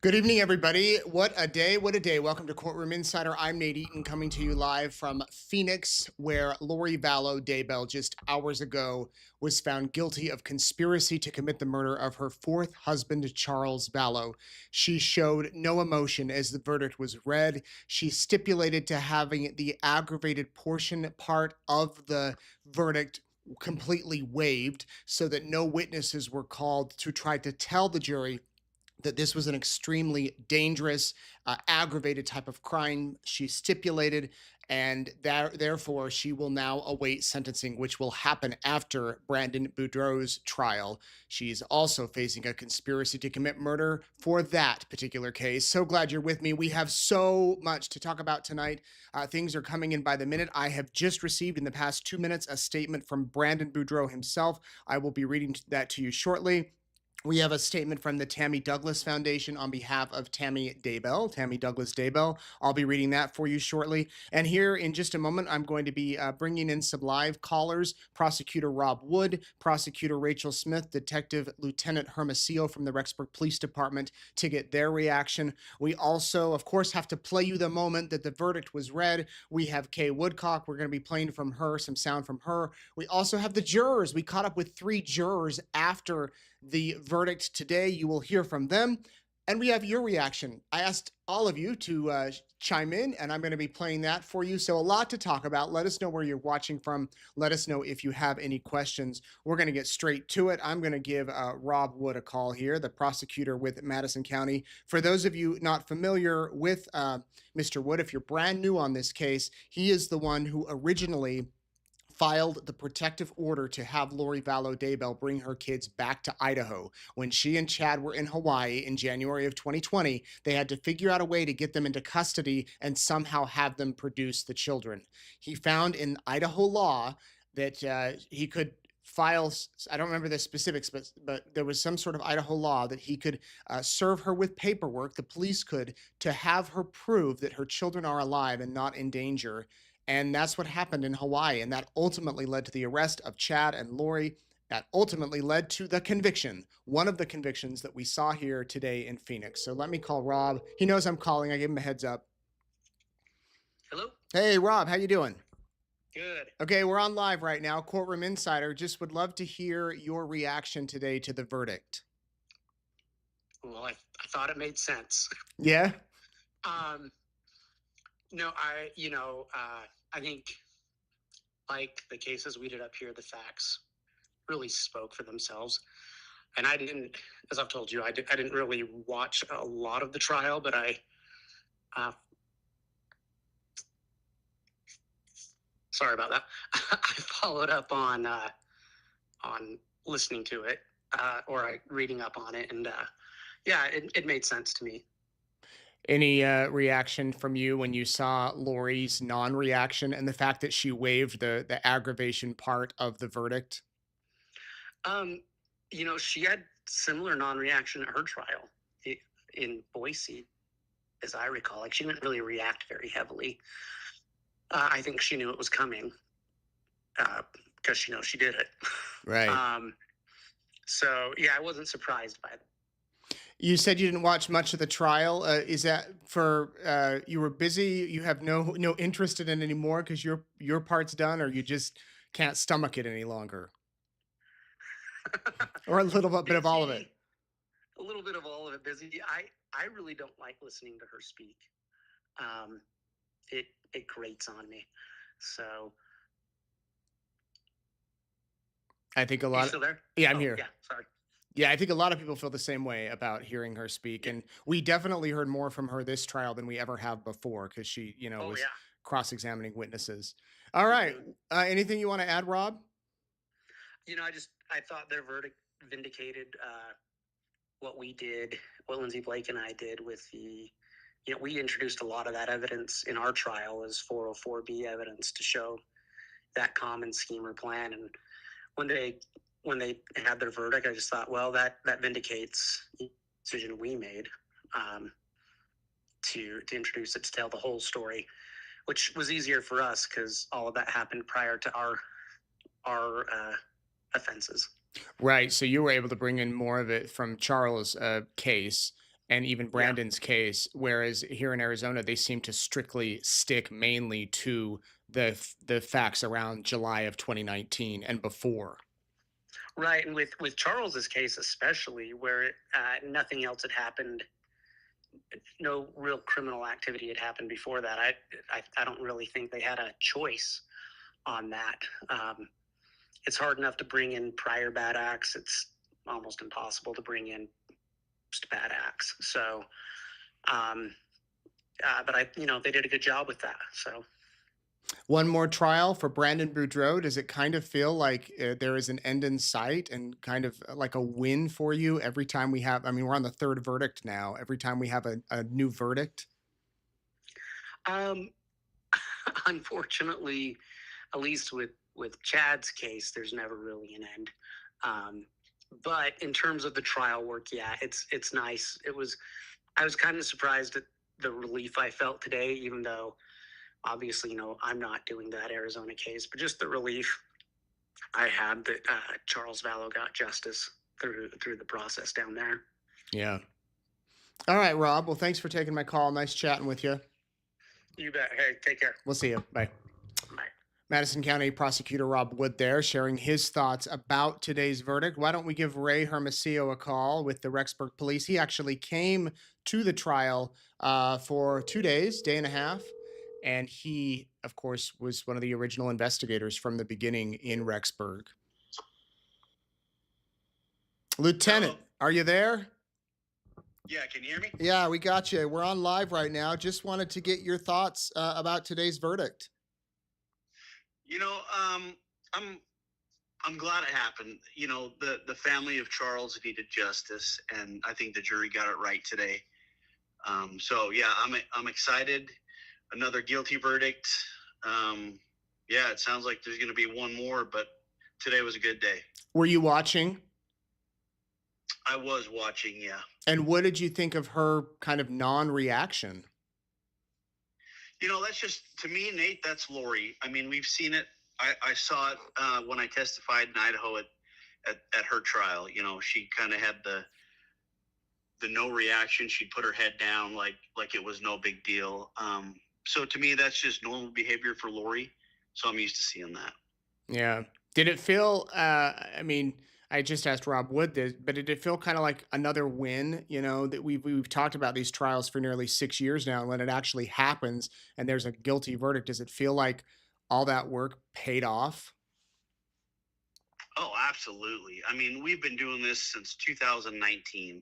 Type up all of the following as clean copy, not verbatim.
Good evening, everybody. What a day. What a day. Welcome to Courtroom Insider. I'm Nate Eaton coming to you live from Phoenix, where Lori Vallow Daybell just hours ago was found guilty of conspiracy to commit the murder of her fourth husband, Charles Vallow. She showed no emotion as the verdict was read. She stipulated to having the aggravated portion part of the verdict completely waived so that no witnesses were called to try to tell the jury that this was an extremely dangerous, aggravated type of crime. She stipulated, and therefore she will now await sentencing, which will happen after Brandon Boudreaux's trial. She's also facing a conspiracy to commit murder for that particular case. So glad you're with me. We have so much to talk about tonight. Things are coming in by the minute. I have just received in the past 2 minutes a statement from Brandon Boudreaux himself. I will be reading that to you shortly. We have a statement from the Tammy Douglas Foundation on behalf of Tammy Daybell, Tammy Douglas Daybell. I'll be reading that for you shortly. And here in just a moment, I'm going to be bringing in some live callers, Prosecutor Rob Wood, Prosecutor Rachel Smith, Detective Lieutenant Hermosillo from the Rexburg Police Department to get their reaction. We also, of course, have to play you the moment that the verdict was read. We have Kay Woodcock. We're going to be playing from her, some sound from her. We also have the jurors. We caught up with 3 jurors after the verdict today. You will hear from them. And we have your reaction. I asked all of you to chime in, and I'm going to be playing that for you. So a lot to talk about. Let us know where you're watching from. Let us know if you have any questions. We're going to get straight to it. I'm going to give Rob Wood a call here, the prosecutor with Madison County. For those of you not familiar with Mr. Wood, if you're brand new on this case, he is the one who originally filed the protective order to have Lori Vallow Daybell bring her kids back to Idaho. When she and Chad were in Hawaii in January of 2020, they had to figure out a way to get them into custody and somehow have them produce the children. He found in Idaho law that he could file, I don't remember the specifics, but there was some sort of Idaho law that he could serve her with paperwork, the police could, to have her prove that her children are alive and not in danger. And that's what happened in Hawaii. And that ultimately led to the arrest of Chad and Lori. That ultimately led to the conviction, one of the convictions that we saw here today in Phoenix. So let me call Rob. He knows I'm calling. I gave him a heads up. Hello? Hey, Rob, how you doing? Good. Okay, we're on live right now. Courtroom Insider. Just would love to hear your reaction today to the verdict. Well, I thought it made sense. Yeah? No, I think like the cases we did up here, the facts really spoke for themselves. And I didn't, as I've told you, I didn't really watch a lot of the trial, but sorry about that. I followed up on listening to it or reading up on it, and yeah, it made sense to me. Any reaction from you when you saw Lori's non-reaction and the fact that she waived the aggravation part of the verdict? She had similar non-reaction at her trial in Boise, as I recall. Like, she didn't really react very heavily. I think she knew it was coming because she did it. Right. So yeah, I wasn't surprised by it. You said you didn't watch much of the trial. Is that for you were busy? You have no interest in it anymore because your part's done, or you just can't stomach it any longer, or a little bit of all of it? A little bit of all of it. Busy. I really don't like listening to her speak. It grates on me. So I think a lot. You still there? Yeah, I'm here. Yeah, sorry. Yeah, I think a lot of people feel the same way about hearing her speak. And we definitely heard more from her this trial than we ever have before because she, was cross-examining witnesses. All right. Anything you want to add, Rob? I thought their verdict vindicated what we did, what Lindsay Blake and I did with we introduced a lot of that evidence in our trial as 404B evidence to show that common scheme or plan. And when they had their verdict, I just thought, well, that vindicates the decision we made to introduce it, to tell the whole story, which was easier for us because all of that happened prior to our offenses. Right. So you were able to bring in more of it from Charles' case. and even Yeah. Brandon's case, whereas here in Arizona, they seem to strictly stick mainly to the facts around July of 2019 and before. Right. And with Charles's case, especially where nothing else had happened, no real criminal activity had happened before that. I don't really think they had a choice on that. It's hard enough to bring in prior bad acts. It's almost impossible to bring in just bad acts. So, but they did a good job with that. So. One more trial for Brandon Boudreaux. Does it kind of feel like there is an end in sight and kind of like a win for you every time we have? I mean, we're on the third verdict now. Every time we have a new verdict. Um, Unfortunately, at least with Chad's case, there's never really an end. But in terms of the trial work, yeah, it's nice. I was kind of surprised at the relief I felt today, even though obviously, I'm not doing that Arizona case, but just the relief I had that Charles Vallow got justice through the process down there. Yeah. All right, Rob. Well, thanks for taking my call. Nice chatting with you. You bet. Hey, take care. We'll see you. Bye. Bye. Madison County Prosecutor Rob Wood there sharing his thoughts about today's verdict. Why don't we give Ray Hermosillo a call with the Rexburg Police? He actually came to the trial for 2 days, day and a half. And he, of course, was one of the original investigators from the beginning in Rexburg. Lieutenant, Hello. are you there? Yeah, can you hear me? Yeah, we got you. We're on live right now. Just wanted to get your thoughts about today's verdict. I'm glad it happened. The family of Charles needed justice, and I think the jury got it right today. So yeah, I'm excited. Another guilty verdict. Yeah, it sounds like there's going to be one more, but today was a good day. Were you watching? I was watching, yeah. And what did you think of her kind of non-reaction? That's just, to me, Nate, that's Lori. I mean, we've seen it. I saw it when I testified in Idaho at her trial. She kind of had the no reaction. She'd put her head down like it was no big deal. So to me, that's just normal behavior for Lori. So I'm used to seeing that. Yeah. Did it feel, I mean, I just asked Rob Wood this, but did it feel kind of like another win, that we've talked about these trials for nearly 6 years now, and when it actually happens and there's a guilty verdict, does it feel like all that work paid off? Oh, absolutely. I mean, we've been doing this since 2019.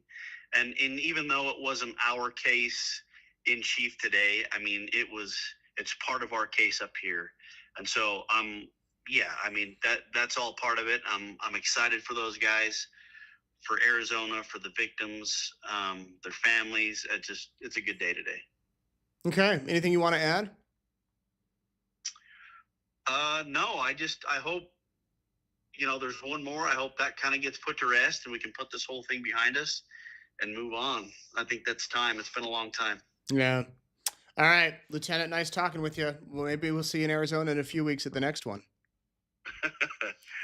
And even though it wasn't our case in chief today, I mean, it's part of our case up here. And so, yeah, I mean, that's all part of it. I'm excited for those guys, for Arizona, for the victims, their families. It's a good day today. Okay. Anything you want to add? No, I hope, there's one more. I hope that kind of gets put to rest and we can put this whole thing behind us and move on. I think that's time. It's been a long time. Yeah. All right, Lieutenant, nice talking with you. Well, maybe we'll see you in Arizona in a few weeks at the next one.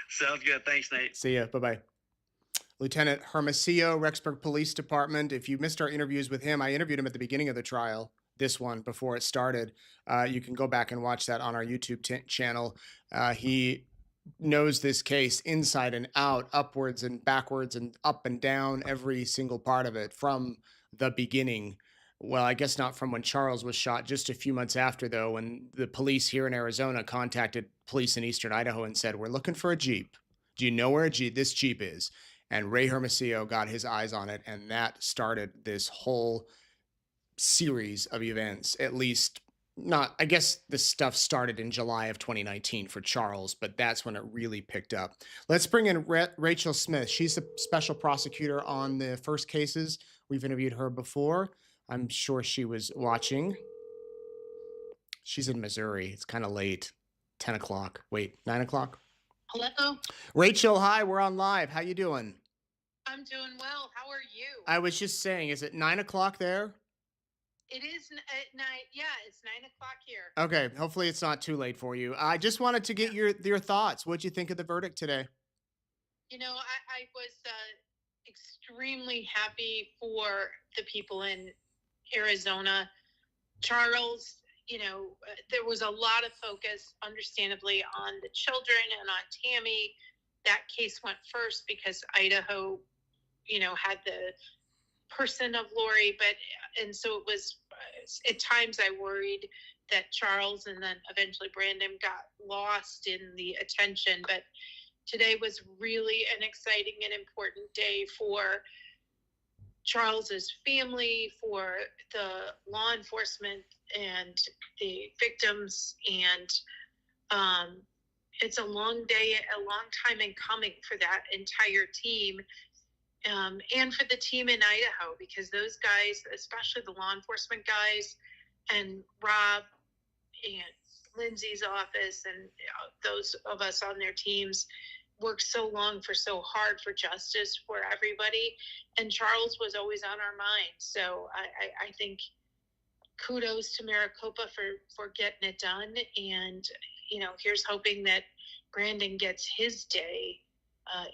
Sounds good. Thanks, Nate. See ya. Bye-bye. Lieutenant Hermosillo, Rexburg Police Department. If you missed our interviews with him, I interviewed him at the beginning of the trial, this one, before it started. You can go back and watch that on our YouTube channel. He knows this case inside and out, upwards and backwards and up and down, every single part of it from the beginning. Well, I guess not from when Charles was shot, just a few months after, though, when the police here in Arizona contacted police in eastern Idaho and said, we're looking for a Jeep. Do you know where this Jeep is? And Ray Hermosillo got his eyes on it, and that started this whole series of events. At least not, I guess the stuff started in July of 2019 for Charles, but that's when it really picked up. Let's bring in Rachel Smith. She's the special prosecutor on the first cases. We've interviewed her before. I'm sure she was watching. She's in Missouri. It's kind of late. 10 o'clock. Wait, 9 o'clock? Hello. Rachel, hi. We're on live. How you doing? I'm doing well. How are you? I was just saying, is it 9 o'clock there? It is at night. Yeah, it's 9 o'clock here. Okay. Hopefully it's not too late for you. I just wanted to get your thoughts. What'd you think of the verdict today? I was extremely happy for the people in Arizona. Charles, there was a lot of focus, understandably, on the children and on Tammy. That case went first because Idaho, had the person of Lori, and so it was, at times I worried that Charles and then eventually Brandon got lost in the attention. But today was really an exciting and important day for Charles's family, for the law enforcement and the victims. And it's a long day, a long time in coming for that entire team. And for the team in Idaho, because those guys, especially the law enforcement guys and Rob and Lindsay's office and those of us on their teams, worked so long for so hard for justice for everybody. And Charles was always on our mind. So I think kudos to Maricopa for getting it done. And, here's hoping that Brandon gets his day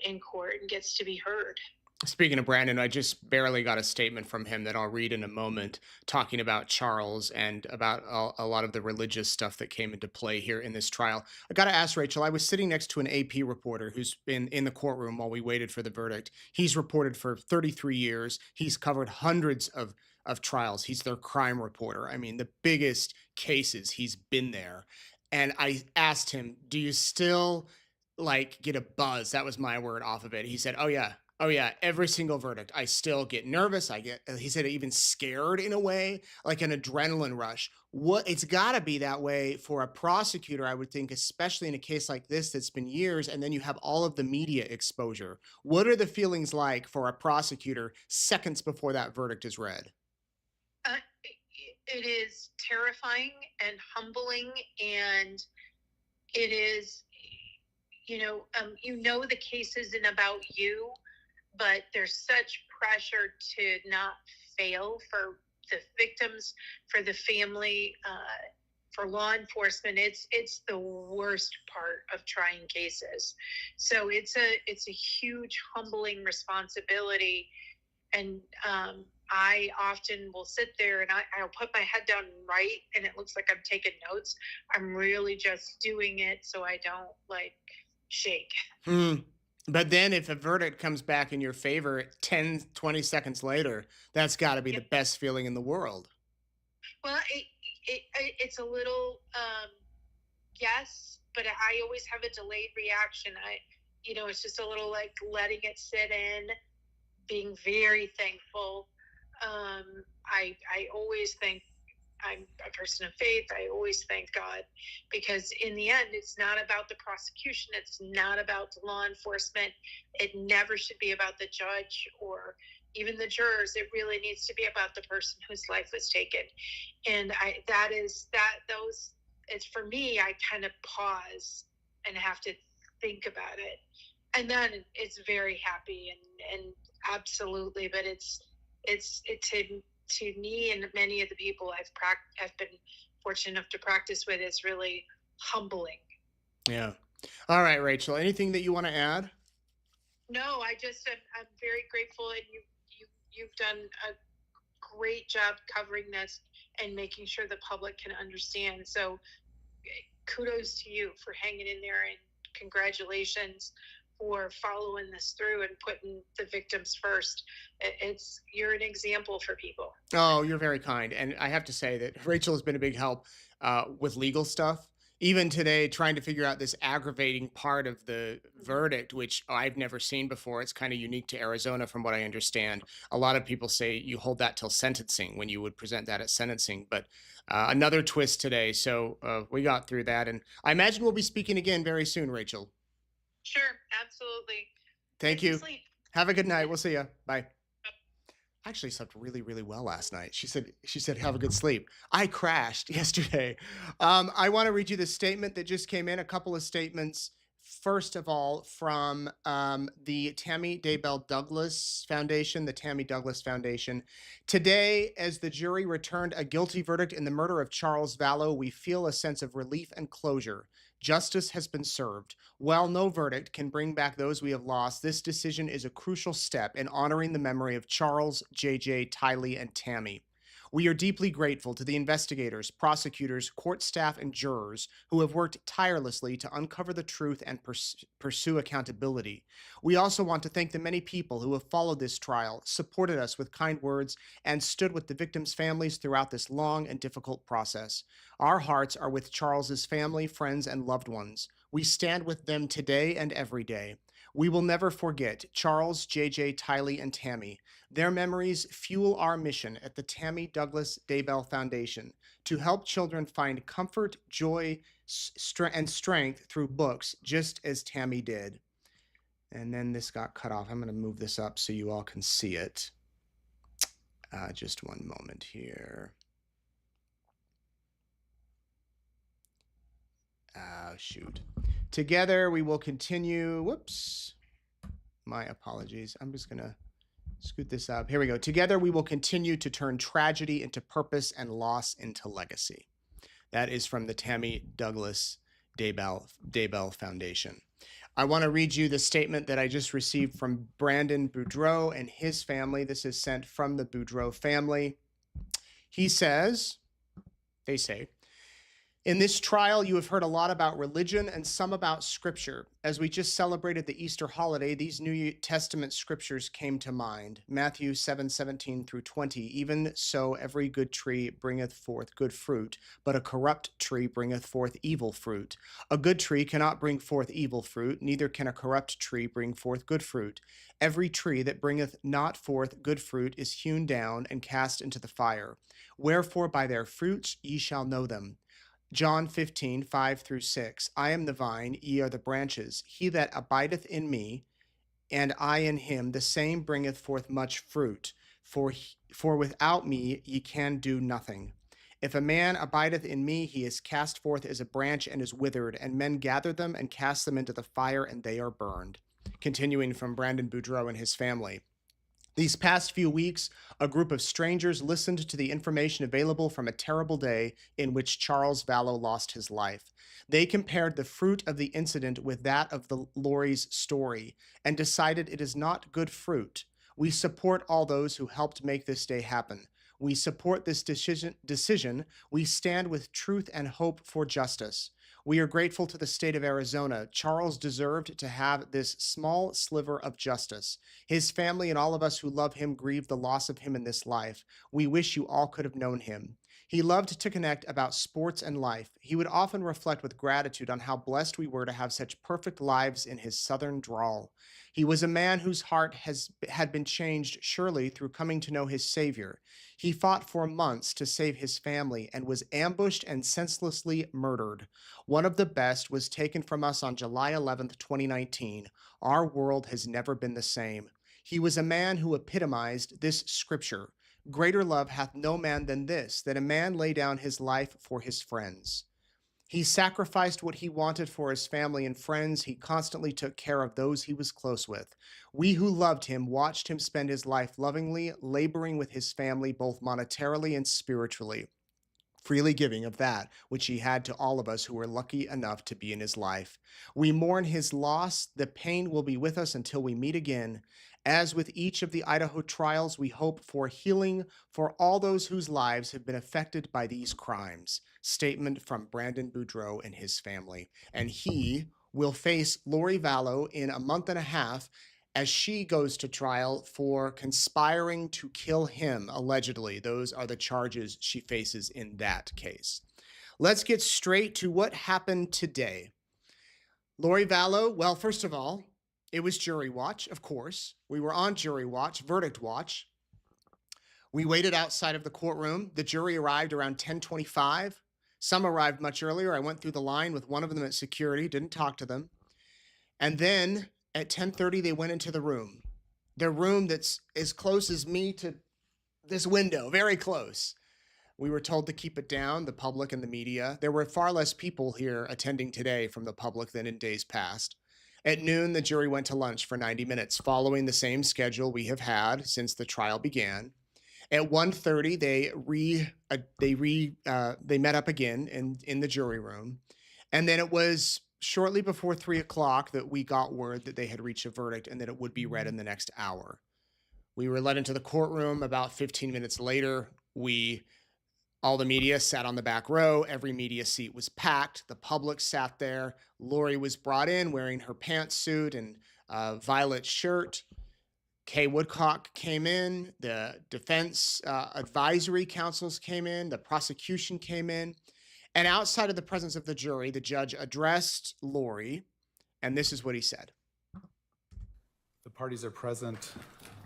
in court and gets to be heard. Speaking of Brandon, I just barely got a statement from him that I'll read in a moment, talking about Charles and about a lot of the religious stuff that came into play here in this trial. I got to ask Rachel, I was sitting next to an AP reporter who's been in the courtroom while we waited for the verdict. He's reported for 33 years. He's covered hundreds of trials. He's their crime reporter. I mean, the biggest cases, he's been there. And I asked him, do you still get a buzz? That was my word off of it. He said, oh yeah. Oh yeah, every single verdict. I still get nervous. He said, even scared in a way, like an adrenaline rush. It's gotta be that way for a prosecutor, I would think, especially in a case like this that's been years, and then you have all of the media exposure. What are the feelings like for a prosecutor seconds before that verdict is read? It is terrifying and humbling, and it is, the case isn't about you, but there's such pressure to not fail for the victims, for the family, for law enforcement. It's the worst part of trying cases. So it's a huge, humbling responsibility. And I often will sit there and I'll put my head down and write, and it looks like I'm taking notes. I'm really just doing it so I don't shake. But then if a verdict comes back in your favor 10, 20 seconds later, that's got to be the best feeling in the world. Well, it's a little, yes, but I always have a delayed reaction. It's just a little letting it sit in, being very thankful. I always think I'm a person of faith. I always thank God, because in the end, it's not about the prosecution. It's not about the law enforcement. It never should be about the judge or even the jurors. It really needs to be about the person whose life was taken. And it's for me, I kind of pause and have to think about it. And then it's very happy and absolutely, but it's to me and many of the people I've been fortunate enough to practice with, is really humbling. Yeah. All right, Rachel, anything that you want to add? No, I'm very grateful, and you've done a great job covering this and making sure the public can understand. So kudos to you for hanging in there, and congratulations for following this through and putting the victims first. You're an example for people. Oh, you're very kind. And I have to say that Rachel has been a big help with legal stuff. Even today, trying to figure out this aggravating part of the verdict, which I've never seen before. It's kind of unique to Arizona, from what I understand. A lot of people say you hold that till sentencing, when you would present that at sentencing. But another twist today. So we got through that. And I imagine we'll be speaking again very soon, Rachel. Sure, absolutely. Thank you. Have a good night. We'll see you. Bye. I actually slept really, really well last night. She said, have a good sleep. I crashed yesterday. I want to read you the statement that just came in, a couple of statements. First of all, from the Tammy Daybell Douglas Foundation, the Tammy Douglas Foundation. Today, as the jury returned a guilty verdict in the murder of Charles Vallow, we feel a sense of relief and closure. Justice has been served. While no verdict can bring back those we have lost, this decision is a crucial step in honoring the memory of Charles, JJ, Tylee, and Tammy. We are deeply grateful to the investigators, prosecutors, court staff, and jurors who have worked tirelessly to uncover the truth and pursue accountability. We also want to thank the many people who have followed this trial, supported us with kind words, and stood with the victims' families throughout this long and difficult process. Our hearts are with Charles's family, friends, and loved ones. We stand with them today and every day. We will never forget Charles, JJ, Tylee, and Tammy. Their memories fuel our mission at the Tammy Douglas Daybell Foundation to help children find comfort, joy, and strength through books, just as Tammy did. And then this got cut off. I'm going to move this up so you all can see it. Just one moment here. Shoot. Together we will continue. Whoops. My apologies. I'm just going to scoot this up. Here we go. Together we will continue to turn tragedy into purpose and loss into legacy. That is from the Tammy Douglas Daybell Foundation. I want to read you the statement that I just received from Brandon Boudreaux and his family. This is sent from the Boudreaux family. He says, they say, in this trial, you have heard a lot about religion and some about scripture. As we just celebrated the Easter holiday, these New Testament scriptures came to mind. Matthew 7:17 through 20. Even so, every good tree bringeth forth good fruit, but a corrupt tree bringeth forth evil fruit. A good tree cannot bring forth evil fruit, neither can a corrupt tree bring forth good fruit. Every tree that bringeth not forth good fruit is hewn down and cast into the fire. Wherefore by their fruits ye shall know them. John 15:5 through 6. I am the vine, ye are the branches. He that abideth in me, and I in him, the same bringeth forth much fruit. For without me ye can do nothing. If a man abideth in me, he is cast forth as a branch and is withered, and men gather them and cast them into the fire, and they are burned. Continuing from Brandon Boudreaux and his family. These past few weeks, a group of strangers listened to the information available from a terrible day in which Charles Vallow lost his life. They compared the fruit of the incident with that of the Lori's story and decided it is not good fruit. We support all those who helped make this day happen. We support this decision. We stand with truth and hope for justice. We are grateful to the state of Arizona. Charles deserved to have this small sliver of justice. His family and all of us who love him grieve the loss of him in this life. We wish you all could have known him. He loved to connect about sports and life. He would often reflect with gratitude on how blessed we were to have such perfect lives in his southern drawl. He was a man whose heart had been changed surely through coming to know his Savior. He fought for months to save his family and was ambushed and senselessly murdered. One of the best was taken from us on July 11th, 2019. Our world has never been the same. He was a man who epitomized this scripture. Greater love hath no man than this, that a man lay down his life for his friends. He sacrificed what he wanted for his family and friends. He constantly took care of those he was close with. We who loved him watched him spend his life lovingly, laboring with his family both monetarily and spiritually, freely giving of that which he had to all of us who were lucky enough to be in his life. We mourn his loss. The pain will be with us until we meet again. As with each of the Idaho trials, we hope for healing for all those whose lives have been affected by these crimes. Statement from Brandon Boudreaux and his family. And he will face Lori Vallow in a month and a half as she goes to trial for conspiring to kill him, allegedly. Those are the charges she faces in that case. Let's get straight to what happened today. Lori Vallow, well, first of all, it was jury watch, of course. We were on jury watch, verdict watch. We waited outside of the courtroom. The jury arrived around 10:25. Some arrived much earlier. I went through the line with one of them at security, didn't talk to them. And then at 10:30, they went into the room. Their room that's as close as me to this window, very close. We were told to keep it down, the public and the media. There were far less people here attending today from the public than in days past. At noon, the jury went to lunch for 90 minutes, following the same schedule we have had since the trial began. At 1:30, they met up again in the jury room. And then it was shortly before 3 o'clock that we got word that they had reached a verdict and that it would be read in the next hour. We were led into the courtroom about 15 minutes later. All the media sat on the back row. Every media seat was packed. The public sat there. Lori was brought in wearing her pantsuit and violet shirt. Kay Woodcock came in. The defense advisory councils came in. The prosecution came in. And outside of the presence of the jury, the judge addressed Lori, and this is what he said. The parties are present.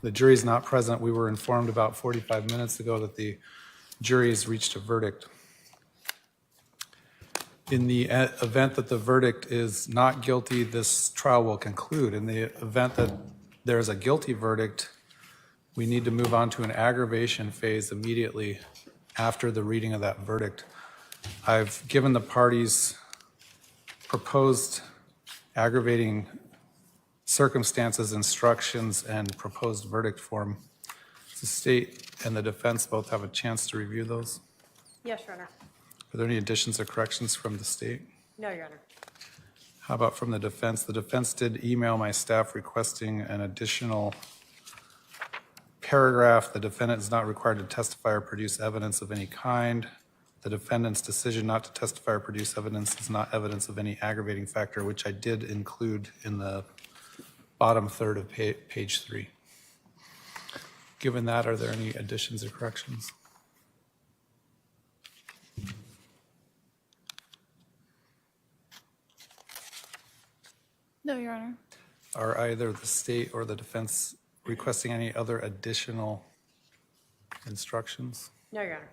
The jury's not present. We were informed about 45 minutes ago that the jury has reached a verdict. In the event that the verdict is not guilty, this trial will conclude. In the event that there is a guilty verdict, we need to move on to an aggravation phase immediately after the reading of that verdict. I've given the parties proposed aggravating circumstances, instructions, and proposed verdict form. The state and the defense both have a chance to review those. Yes, Your Honor. Are there any additions or corrections from the state? No, Your Honor. How about from the defense? The defense did email my staff requesting an additional paragraph. The defendant is not required to testify or produce evidence of any kind. The defendant's decision not to testify or produce evidence is not evidence of any aggravating factor, which I did include in the bottom third of page 3. Given that, are there any additions or corrections? No, Your Honor. Are either the state or the defense requesting any other additional instructions? No, Your Honor.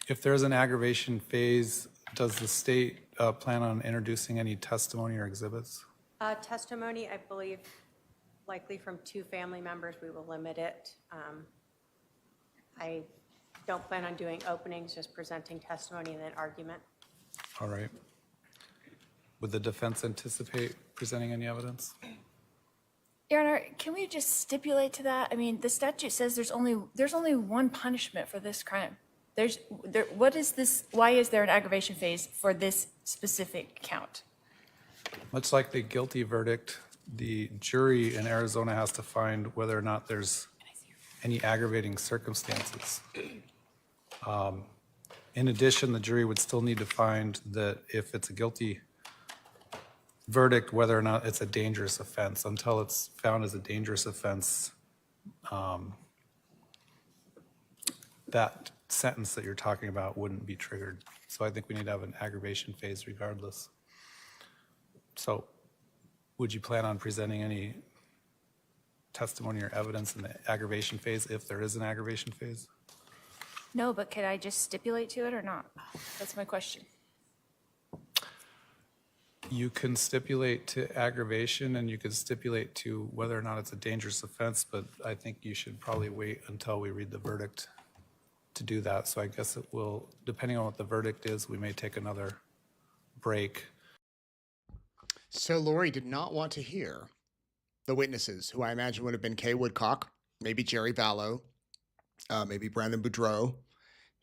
If there's an aggravation phase, does the state plan on introducing any testimony or exhibits? Testimony, I believe, likely from 2 family members. We will limit it. I don't plan on doing openings, just presenting testimony and then argument. All right. Would the defense anticipate presenting any evidence? Your Honor, can we just stipulate to that? I mean, the statute says there's only one punishment for this crime. What is this? Why is there an aggravation phase for this specific count? Much like the guilty verdict, the jury in Arizona has to find whether or not there's any aggravating circumstances. In addition, the jury would still need to find that if it's a guilty verdict, whether or not it's a dangerous offense. Until it's found as a dangerous offense, that sentence that you're talking about wouldn't be triggered. So I think we need to have an aggravation phase regardless. So would you plan on presenting any testimony or evidence in the aggravation phase if there is an aggravation phase? No, but could I just stipulate to it or not? That's my question. You can stipulate to aggravation and you can stipulate to whether or not it's a dangerous offense, but I think you should probably wait until we read the verdict to do that. So I guess it will, depending on what the verdict is, we may take another break. So Lori did not want to hear the witnesses, who I imagine would have been Kay Woodcock, maybe Jerry Vallow, maybe Brandon Boudreaux.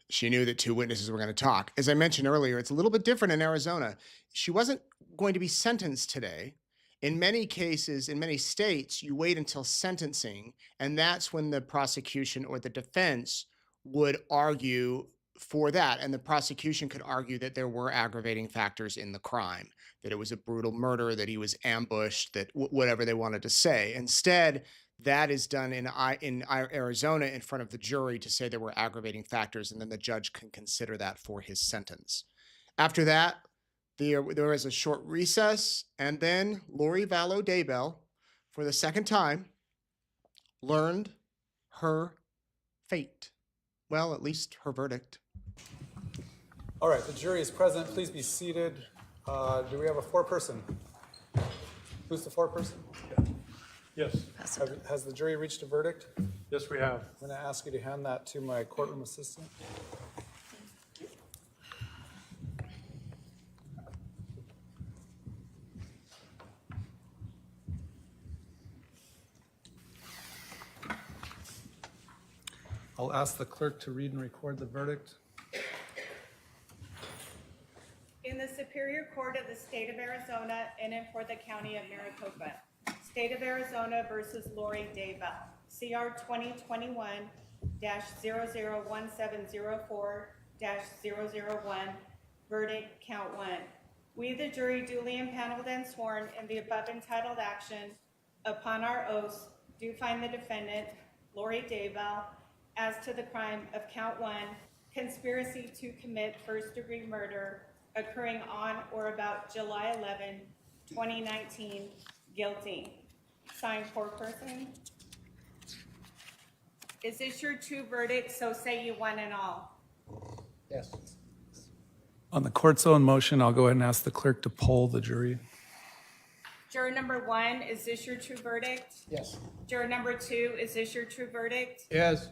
She knew that 2 witnesses were going to talk. As I mentioned earlier, it's a little bit different in Arizona. She wasn't going to be sentenced today. In many cases, in many states, you wait until sentencing, and that's when the prosecution or the defense would argue for that. And the prosecution could argue that there were aggravating factors in the crime, that it was a brutal murder, that he was ambushed, that whatever they wanted to say. Instead, that is done in Arizona in front of the jury to say there were aggravating factors, and then the judge can consider that for his sentence. After that, there is a short recess, and then Lori Vallow Daybell, for the second time, learned her fate. Well, at least her verdict. All right, the jury is present. Please be seated. Do we have a 4-person? Who's the 4-person? Yes, Has the jury reached a verdict? yes, we have. I'm going to ask you to hand that to my courtroom assistant. I'll ask the clerk to read and record the verdict. In the Superior Court of the State of Arizona in and for the County of Maricopa. State of Arizona versus Lori Daybell. CR 2021-001704-001. Verdict, count 1. We, the jury, duly impaneled and sworn in the above entitled action, upon our oaths, do find the defendant, Lori Daybell, as to the crime of count 1, conspiracy to commit first-degree murder occurring on or about July 11, 2019, guilty. Signed, foreperson. Is this your true verdict? So say you one and all. Yes. On the court's own motion, I'll go ahead and ask the clerk to poll the jury. Juror number 1, is this your true verdict? Yes. Juror number 2, is this your true verdict? Yes.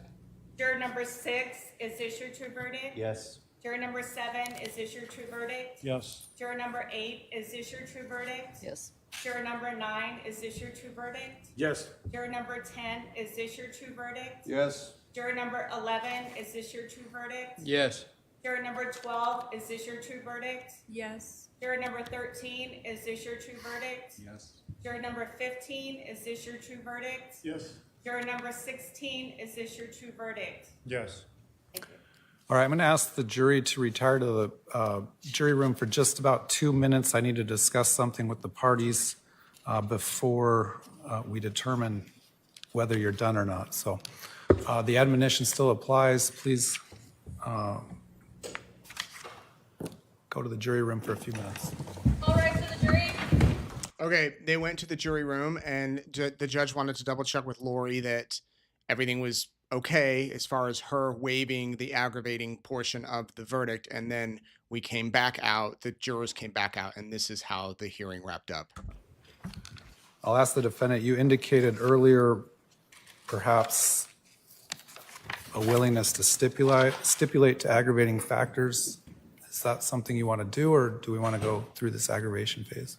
Juror number 6, is this your true verdict? Yes. Juror number 7, is this your true verdict? Yes. Juror number 8, is this your true verdict? Yes. Juror number 9, is this your true verdict? Yes. Juror number 10, is this your true verdict? Yes. Juror number 11, is this your true verdict? Yes. Juror number 12, is this your true verdict? Yes. Juror number 13, is this your true verdict? Yes. Juror number 15, is this your true verdict? Yes. Juror number 16, is this your true verdict? Yes. Thank you. All right, I'm going to ask the jury to retire to the jury room for just about 2 minutes. I need to discuss something with the parties before we determine whether you're done or not. So the admonition still applies. Please go to the jury room for a few minutes. All right, to the jury. Okay, they went to the jury room, and the judge wanted to double check with Lori that everything was okay as far as her waiving the aggravating portion of the verdict. And then we came back out, the jurors came back out, and this is how the hearing wrapped up. I'll ask the defendant, you indicated earlier perhaps a willingness to stipulate to aggravating factors. Is that something you want to do, or do we want to go through this aggravation phase?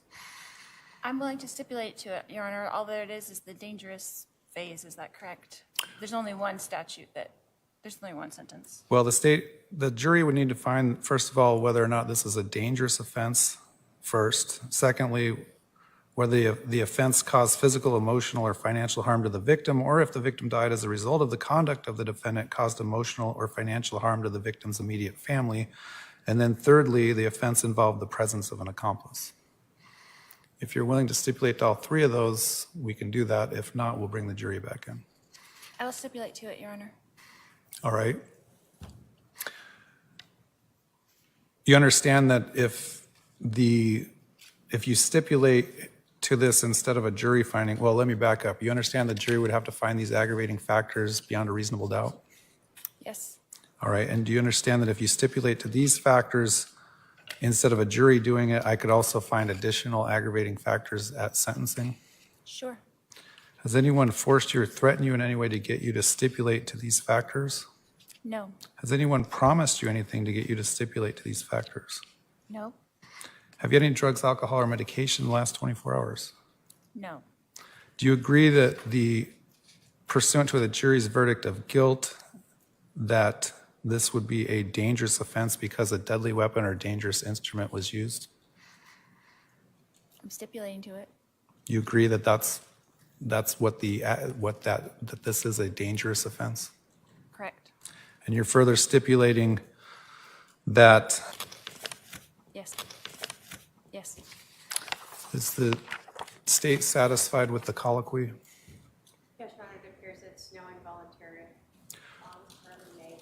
I'm willing to stipulate to it, Your Honor. All that it is the dangerous phase. Is that correct? There's only one statute there's only one sentence. Well, the jury would need to find, first of all, whether or not this is a dangerous offense first. Secondly, whether the offense caused physical, emotional, or financial harm to the victim, or if the victim died as a result of the conduct of the defendant caused emotional or financial harm to the victim's immediate family. And then thirdly, the offense involved the presence of an accomplice. If you're willing to stipulate to all three of those, we can do that. If not, we'll bring the jury back in. I will stipulate to it, Your Honor. All right. You understand that if you stipulate to this instead of a jury finding, well, let me back up. You understand the jury would have to find these aggravating factors beyond a reasonable doubt? Yes. All right. And do you understand that if you stipulate to these factors instead of a jury doing it, I could also find additional aggravating factors at sentencing? Sure. Has anyone forced you or threatened you in any way to get you to stipulate to these factors? No. Has anyone promised you anything to get you to stipulate to these factors? No. Have you had any drugs, alcohol, or medication in the last 24 hours? No. Do you agree that pursuant to the jury's verdict of guilt, that this would be a dangerous offense because a deadly weapon or dangerous instrument was used? I'm stipulating to it. You agree that that this is a dangerous offense? Correct. And you're further stipulating that Yes. Yes. is the state satisfied with the colloquy? Yes, Your Honor, it appears it's knowing voluntary. Currently made.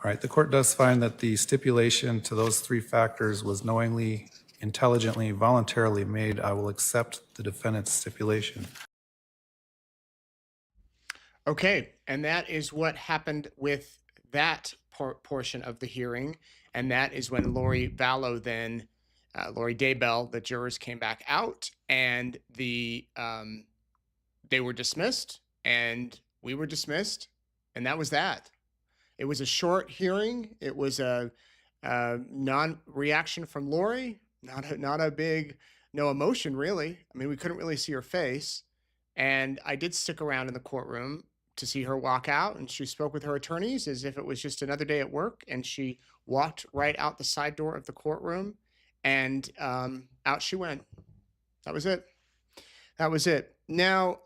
All right, the court does find that the stipulation to those three factors was knowingly, intelligently, voluntarily made. I will accept the defendant's stipulation. Okay, and that is what happened with that portion of the hearing. And that is when Lori Vallow then, Lori Daybell, the jurors came back out, and they were dismissed, and we were dismissed, and that was that. It was a short hearing. It was a non-reaction from Lori, not a big, no emotion really. I mean, we couldn't really see her face. And I did stick around in the courtroom to see her walk out, and she spoke with her attorneys as if it was just another day at work, and she walked right out the side door of the courtroom. and out she went. That was it. That was it. Now,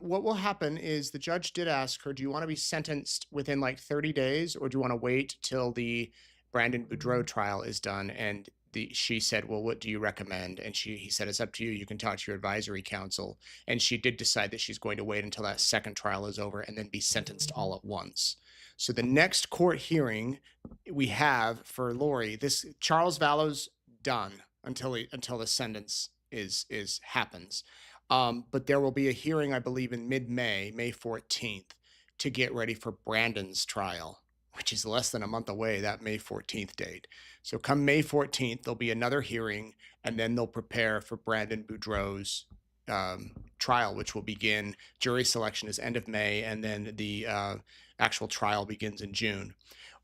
what will happen is the judge did ask her, do you want to be sentenced within like 30 days, or do you want to wait till the Brandon Boudreaux trial is done? And she said, well, what do you recommend? And he said, it's up to you. You can talk to your advisory council. And she did decide that she's going to wait until that second trial is over and then be sentenced all at once. So the next court hearing we have for Lori, this Charles Vallow's done until the sentence is happens. But there will be a hearing, I believe, in mid-May, May 14th, to get ready for Brandon's trial, which is less than a month away, that May 14th date. So come May 14th, there'll be another hearing, and then they'll prepare for Brandon Boudreaux's trial, which will begin. Jury selection is end of May, and then the actual trial begins in June.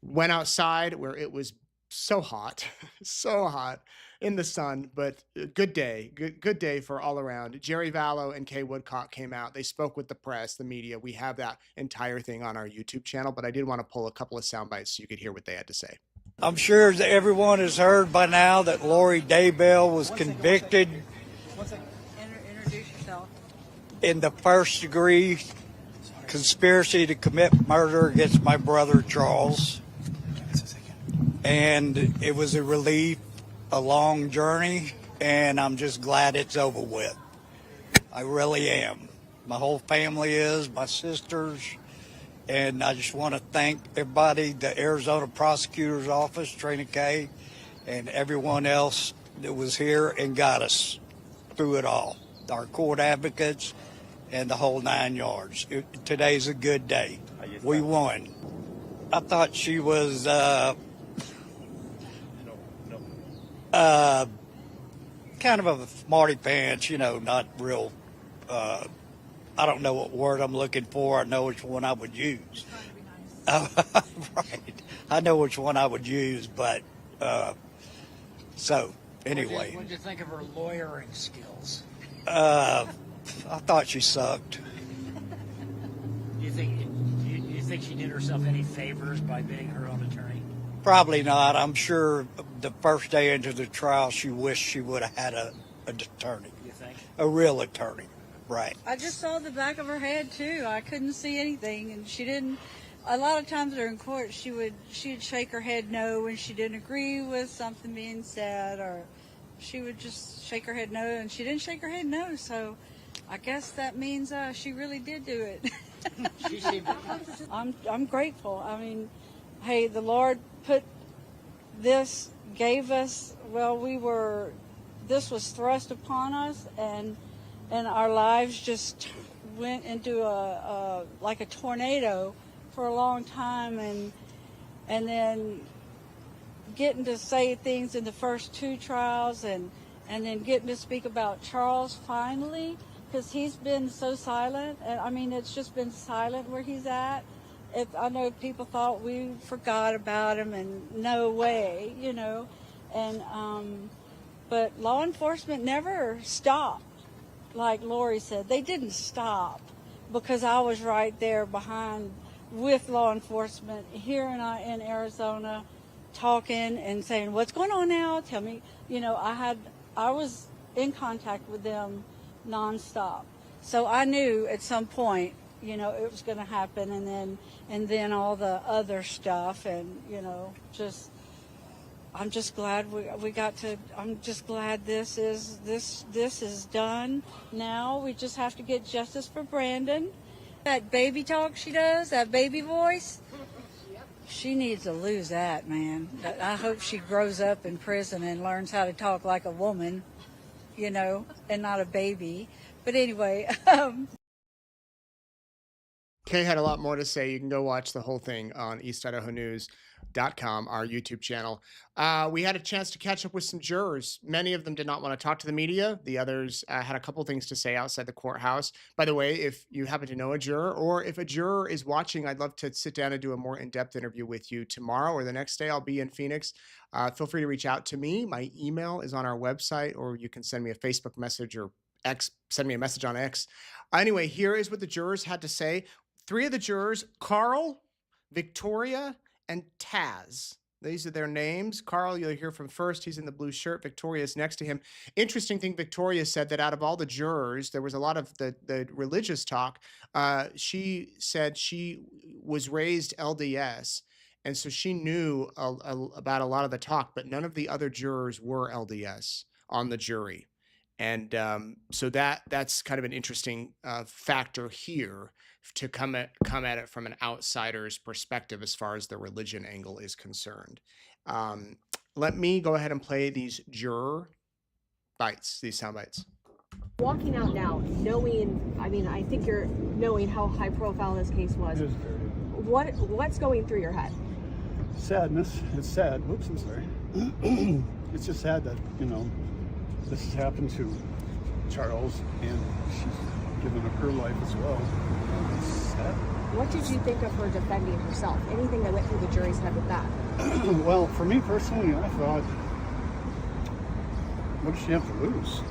Went outside where it was so hot, so hot in the sun, but good day, good day for all around. Jerry Vallow and Kay Woodcock came out. They spoke with the press, the media. We have that entire thing on our YouTube channel, but I did want to pull a couple of sound bites so you could hear what they had to say. I'm sure that everyone has heard by now that Lori Daybell was convicted Introduce yourself. in the first degree conspiracy to commit murder against my brother Charles. And it was a relief, a long journey, and I'm just glad it's over with. I really am. My whole family is, my sisters, and I just want to thank everybody, the Arizona Prosecutor's Office, Trina Kay, and everyone else that was here and got us through it all. Our court advocates and the whole 9 yards. Today's a good day. We won. I thought she was kind of a smarty pants, not real. I don't know what word I'm looking for. I know which one I would use. Right. I know which one I would use, but so anyway. What did you think of her lawyering skills? I thought she sucked. You think she did herself any favors by being her own attorney? Probably not. I'm sure the first day into the trial, she wished she would have had an attorney. You think? A real attorney. Right. I just saw the back of her head too. I couldn't see anything, and she didn't. A lot of times during court, she'd shake her head no when she didn't agree with something being said, or she would just shake her head no, and she didn't shake her head no. So I guess that means she really did do it. She seemed to... I'm grateful. I mean, hey, the Lord put this, gave us. Well, this was thrust upon us, and our lives just went into like a tornado for a long time, and then getting to say things in the first two trials, and then getting to speak about Charles finally, because he's been so silent. And I mean, it's just been silent where he's at. I know people thought we forgot about him, and no way, and but law enforcement never stopped. Like Lori said, they didn't stop, because I was right there behind with law enforcement here in Arizona, talking and saying, what's going on now? Tell me. I was in contact with them nonstop. So I knew at some point, it was going to happen, and then all the other stuff, and, I'm just glad I'm just glad this is done. Now we just have to get justice for Brandon. That baby talk she does, that baby voice, she needs to lose that, man. I hope she grows up in prison and learns how to talk like a woman, and not a baby. But anyway, Kay had a lot more to say. You can go watch the whole thing on eastidahonews.com, our YouTube channel. We had a chance to catch up with some jurors. Many of them did not want to talk to the media. The others had a couple things to say outside the courthouse. By the way, if you happen to know a juror, or if a juror is watching, I'd love to sit down and do a more in-depth interview with you tomorrow or the next day. I'll be in Phoenix. Feel free to reach out to me. My email is on our website, or you can send me a Facebook message, or send me a message on X. Anyway, here is what the jurors had to say. 3 of the jurors, Carl, Victoria, and Taz, These are their names. Carl, you'll hear from first. He's in the blue shirt. Victoria's next to him. Interesting thing, Victoria said that out of all the jurors, there was a lot of the religious talk. She said she was raised LDS, and so she knew about a lot of the talk, but none of the other jurors were LDS on the jury. And so that's kind of an interesting factor here to come at it from an outsider's perspective as far as the religion angle is concerned. Let me go ahead and play these juror bites, these sound bites. Walking out now, knowing, I mean, I think you're knowing how high profile this case was. It is very What's going through your head? sadness. It's sad. Whoops, I'm sorry. It's just sad that, you know, this has happened to Charles, and she's given up her life as well. It's sad. What did you think of her defending herself? Anything that went through the jury's head with that? Well, for me personally, I thought, what does she have to lose?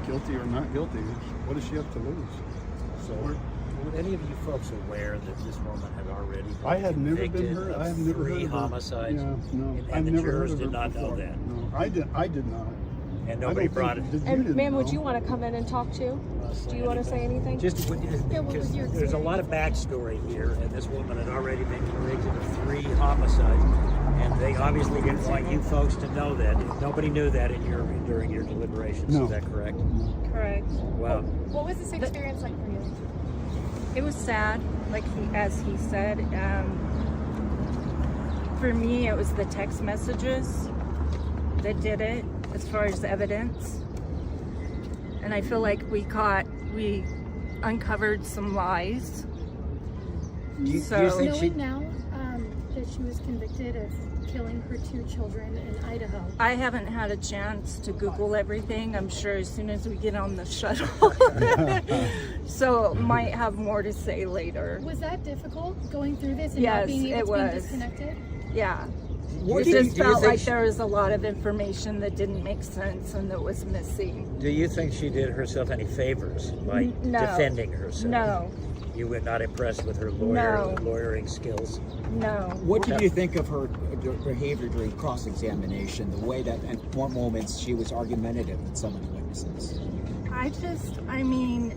Guilty or not guilty, what does she have to lose? So, Were any of you folks aware that this woman had already been I had never been convicted heard. of I have never heard 3 of her. homicides? Yeah, no, And I've the never jurors heard of did her not know before. that? No, I did not. And nobody brought it? And ma'am, would you want to come in and talk too? Do you want to say anything? Just because there's a lot of backstory here, and this woman had already been convicted of 3 homicides, and they obviously didn't want you folks to know that. Nobody knew that during your deliberations. No. Is that correct? Correct. Wow. What was this experience like for you? It was sad, like as he said. For me, it was the text messages that did it, as far as evidence. And I feel like we uncovered some lies. Do you So- think Knowing now that she was convicted of killing her 2 children in Idaho, I haven't had a chance to Google everything. I'm sure as soon as we get on the shuttle. So might have more to say later. was that difficult going through this and Yes, not being able it to be was. disconnected? Yeah. What It do you- just do you felt think like she- there was a lot of information that didn't make sense and that was missing. Do you think she did herself any favors by No. defending herself? No, You were not impressed with her No. lawyering skills? no. What did you think of her behavior during cross-examination? The way that, at one moments, she was argumentative with some of the witnesses. I mean,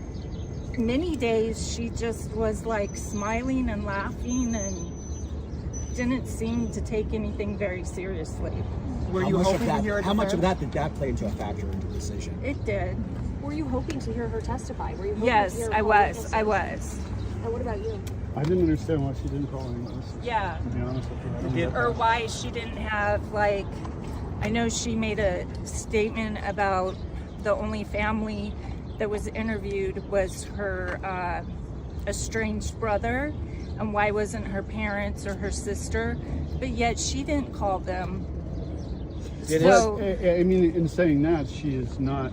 many days she just was like smiling and laughing and didn't seem to take anything very seriously. Were you hoping to hear how much of that did that play into a factor into the decision? It did. Were you hoping to hear her testify? Were you hoping to Yes, hear I all was. witnesses? I was. And what about you? I didn't understand why she didn't call any witnesses. Yeah. To be honest with you, I don't get Or that. why she didn't have, like, I know she made a statement about the only family that was interviewed was her estranged brother, and why wasn't her parents or her sister, but yet she didn't call them. So I mean, in saying that, she is not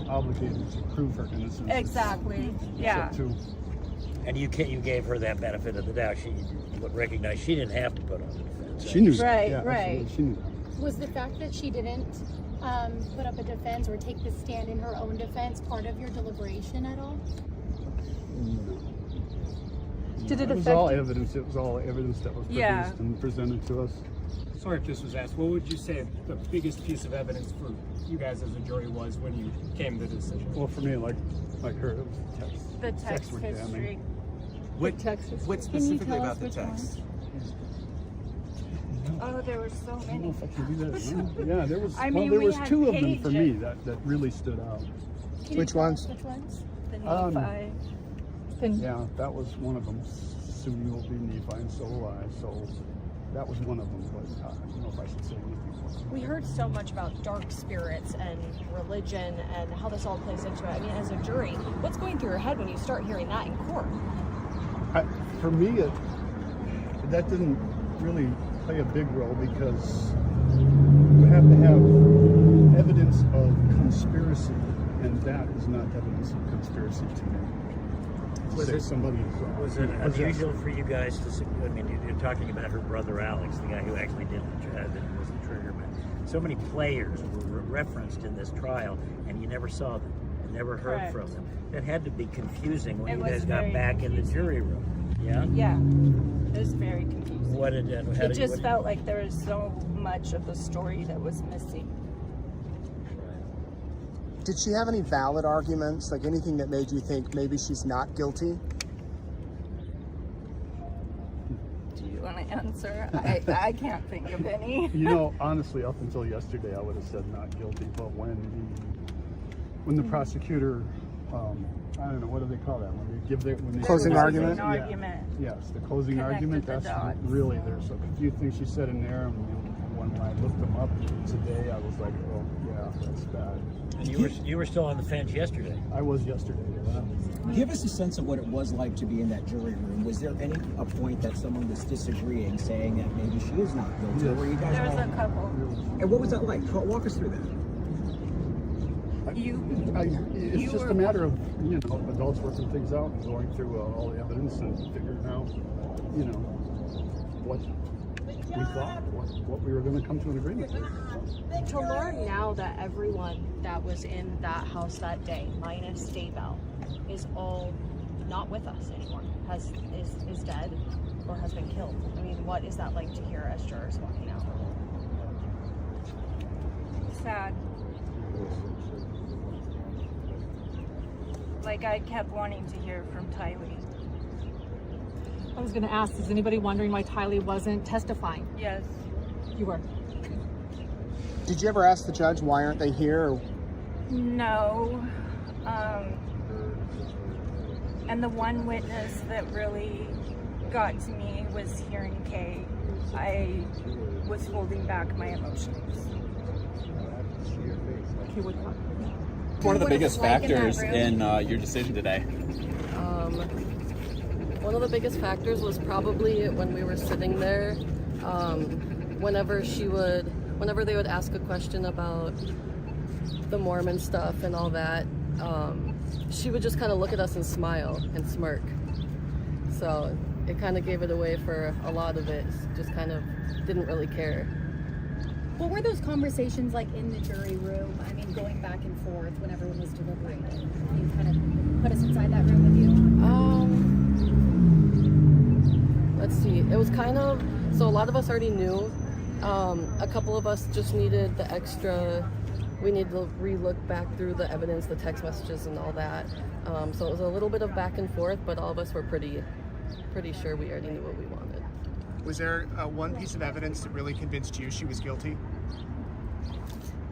obligated to prove her innocence. exactly, yeah. It's up to, And you gave her that benefit of the doubt. She would recognize she didn't have to put on the defense. she knew. Right, Yeah, right. absolutely, she knew that. Was the fact that she didn't put up a defense or take the stand in her own defense part of your deliberation at all? Did it It was affect all you? evidence. It was all evidence that was produced Yeah. and presented to us. Sorry if this was asked, what would you say the biggest piece of evidence for you guys as a jury was when you came to the decision? Well, for me, like her, it was the text. The text were history. damning. What specifically about the which text? Oh, there were so I don't know many. if I can do that. Yeah, there was. I well, mean, there we was had 2 of them for me pages. that really stood out. Can you Which tell ones? us which ones? The Um, Nephi. Yeah, that was one of them. Soon you'll be Nephi, and so will I. So that was one of them. But I don't know if I should say anything more. We heard so much about dark spirits and religion and how this all plays into it. I mean, as a jury, what's going through your head when you start hearing that in court? For me, that didn't really play a big role because you have to have evidence of conspiracy, and that is not evidence of conspiracy to me. Was it somebody Was it unusual for you guys to? I mean, you're talking about her brother Alex, the guy who actually did that was the triggerman. So many players were referenced in this trial, and you never saw them, and never heard Correct. from them. That had to be confusing when It you was guys got very back in the jury room. Yeah. Yeah, it was very confusing. What did how It did just what- felt like there was so much of the story that was missing. Did she have any valid arguments, like anything that made you think maybe she's not guilty? Do you want to answer? I can't think of any. You know, honestly, up until yesterday, I would have said not guilty. But when the prosecutor, I don't know, what do they call that? When they give their Closing argument? Argument. Yes, the closing Connected argument. the That's dots. really there's a few things she said in there. And when I looked them up today, I was like, oh yeah, that's bad. And you were still on the fence yesterday. I was yesterday. Yeah. Give us a sense of what it was like to be in that jury room. Was there a point that someone was disagreeing, saying that maybe she is not guilty? Yes. Were you guys There was all- a couple. And what was that like? Walk us through that. It's just a matter of, adults working things out and going through all the evidence and figuring out, what we thought, what we were going to come to an agreement with. To learn now that everyone that was in that house that day, minus Daybell, is all not with us anymore, is dead or has been killed. I mean, what is that like to hear as jurors walking out? Sad. Like, I kept wanting to hear from Tylee. I was going to ask, is anybody wondering why Tylee wasn't testifying? Yes. You were. Did you ever ask the judge why aren't they here? Or No. And the one witness that really got to me was hearing Kay. I was holding back my emotions. Okay, Woodcock. One of the What it biggest was like in that factors room. in your decision today. One of the biggest factors was probably when we were sitting there, whenever they would ask a question about the Mormon stuff and all that, she would just kind of look at us and smile and smirk. So it kind of gave it away for a lot of it, just kind of didn't really care. What were those conversations like in the jury room? I mean, going back and forth when everyone was deliberating. Can you kind of put us inside that room with you? Let's see. It was kind of, so a lot of us already knew. A couple of us just needed the extra, we need to re-look back through the evidence, the text messages and all that. So it was a little bit of back and forth, but all of us were pretty sure we already knew what we wanted. Was there one piece of evidence that really convinced you she was guilty?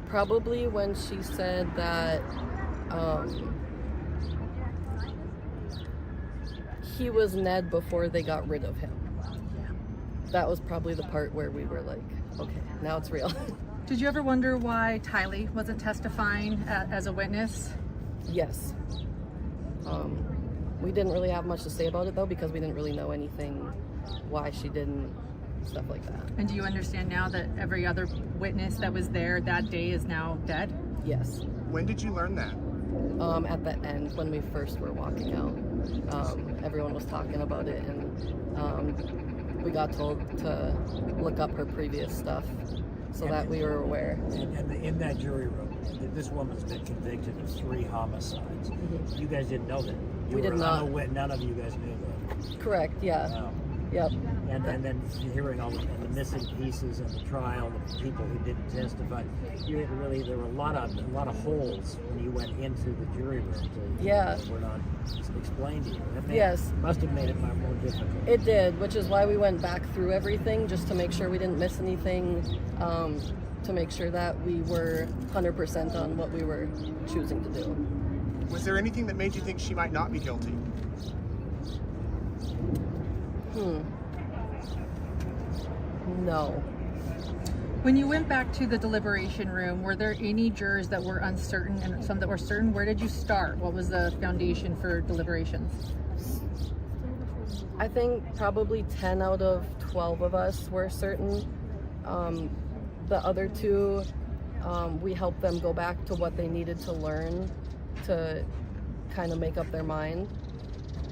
Probably when she said that he was Ned before they got rid of him. That was probably the part where we were like, okay, now it's real. Did you ever wonder why Tylee wasn't testifying as a witness? Yes. We didn't really have much to say about it though, because we didn't really know anything, why she didn't, stuff like that. And do you understand now that every other witness that was there that day is now dead? Yes. When did you learn that? At the end, when we first were walking out, everyone was talking about it, and we got told to look up her previous stuff so that we were aware. And in that jury room, this woman's been convicted of 3 homicides. Mm-hmm. You guys didn't know that. We did not. None of you guys knew that. Correct. Yeah. Wow. Yep. And then hearing all the missing pieces in the trial, the people who didn't testify, there were a lot of holes when you went into the jury room that were not explained to you. That must have made it more difficult. It did, which is why we went back through everything just to make sure we didn't miss anything, to make sure that we were 100% on what we were choosing to do. Was there anything that made you think she might not be guilty? No. When you went back to the deliberation room, were there any jurors that were uncertain and some that were certain? Where did you start? What was the foundation for deliberations? I think probably 10 out of 12 of us were certain. The other 2, we helped them go back to what they needed to learn to kind of make up their mind.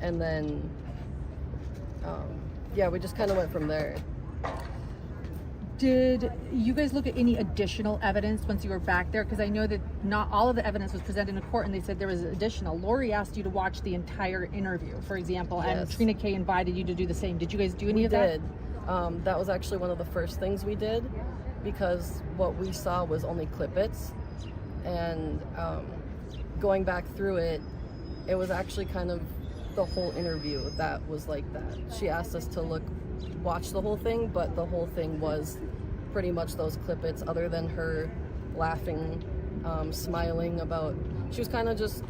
And then, we just kind of went from there. Did you guys look at any additional evidence once you were back there? Because I know that not all of the evidence was presented in court, and they said there was additional. Lori asked you to watch the entire interview, for example, and Yes. Trina Kay invited you to do the same. Did you guys do any of that? That was actually one of the first things we did, because what we saw was only clippets, and going back through it, it was actually kind of the whole interview that was like that. She asked us to watch the whole thing, but the whole thing was pretty much those clippets, other than her laughing, smiling about, she was kind of just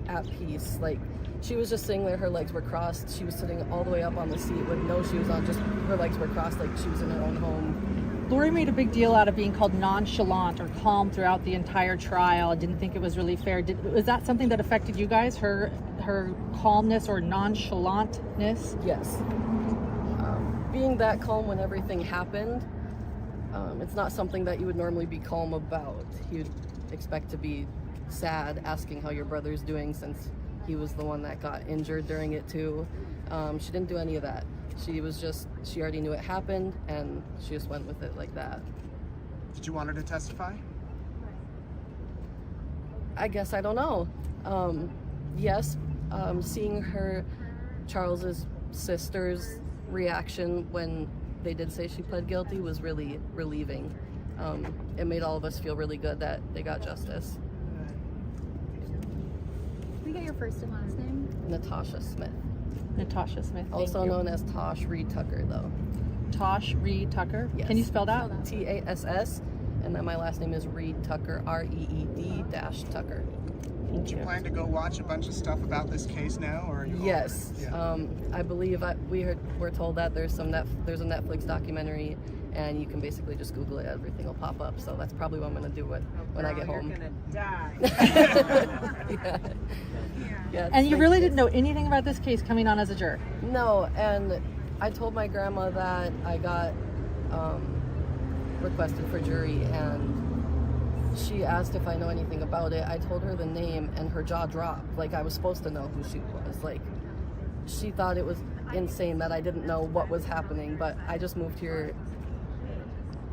at peace. Like, she was just sitting there, her legs were crossed, she was sitting all the way up on the seat with no shoes on, just her legs were crossed like she was in her own home. Lori made a big deal out of being called nonchalant or calm throughout the entire trial. Didn't think it was really fair. Was that something that affected you guys, her calmness or nonchalantness? Yes. Being that calm when everything happened, it's not something that you would normally be calm about. You'd expect to be sad, asking how your brother's doing, since he was the one that got injured during it too. She didn't do any of that. She already knew it happened, and she just went with it like that. Did you want her to testify? I guess, I don't know. Yes, seeing Charles's sister's reaction when they did say she pled guilty was really relieving. It made all of us feel really good that they got justice. Can we get your first and last name? Natasha Smith. Natasha Smith. Also known as Tosh Reed Tucker, though. Tosh Reed Tucker? Yes. Can you spell that? TASS, and then my last name is Reed Tucker, REED-Tucker. Do you plan to go watch a bunch of stuff about this case now, or are you? Yes. Yeah. I believe we're told that there's a Netflix documentary, and you can basically just Google it, everything will pop up. So that's probably what I'm gonna do when I get home. You're gonna die. Yeah. Yeah, And you really didn't know anything about this case coming on as a juror? No, and I told my grandma that I got requested for jury, and she asked if I know anything about it. I told her the name, and her jaw dropped. Like, I was supposed to know who she was. Like, she thought it was insane that I didn't know what was happening, but I just moved here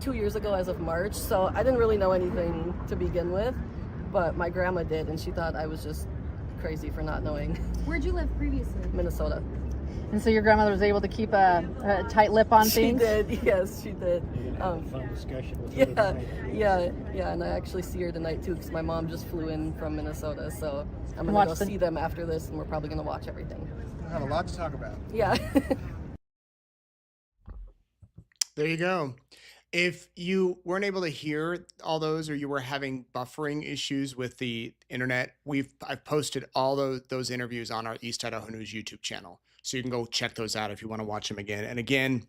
2 years ago as of March, so I didn't really know anything to begin with, but my grandma did, and she thought I was just crazy for not knowing. Where'd you live previously? Minnesota. And so your grandmother was able to keep a tight lip on things? She did, yes, she did. Fun discussion with her Yeah, and I actually see her tonight too, because my mom just flew in from Minnesota, so I'm gonna go see them after this, and we're probably gonna watch everything. We'll have a lot to talk about. Yeah. There you go. If you weren't able to hear all those, or you were having buffering issues with the internet, I've posted all those interviews on our East Idaho News YouTube channel, so you can go check those out if you want to watch them again. And again,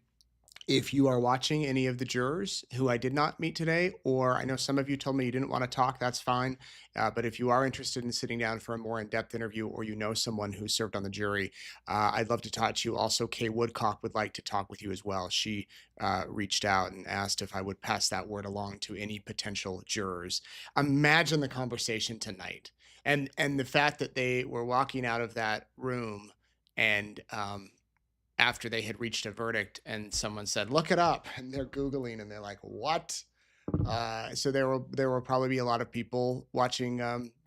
if you are watching any of the jurors who I did not meet today, or I know some of you told me you didn't want to talk, that's fine. But if you are interested in sitting down for a more in-depth interview, or you know someone who served on the jury, I'd love to talk to you. Also, Kay Woodcock would like to talk with you as well. She reached out and asked if I would pass that word along to any potential jurors. Imagine the conversation tonight, and the fact that they were walking out of that room, and after they had reached a verdict, and someone said, "Look it up," and they're Googling, and they're like, "What?" So there will probably be a lot of people watching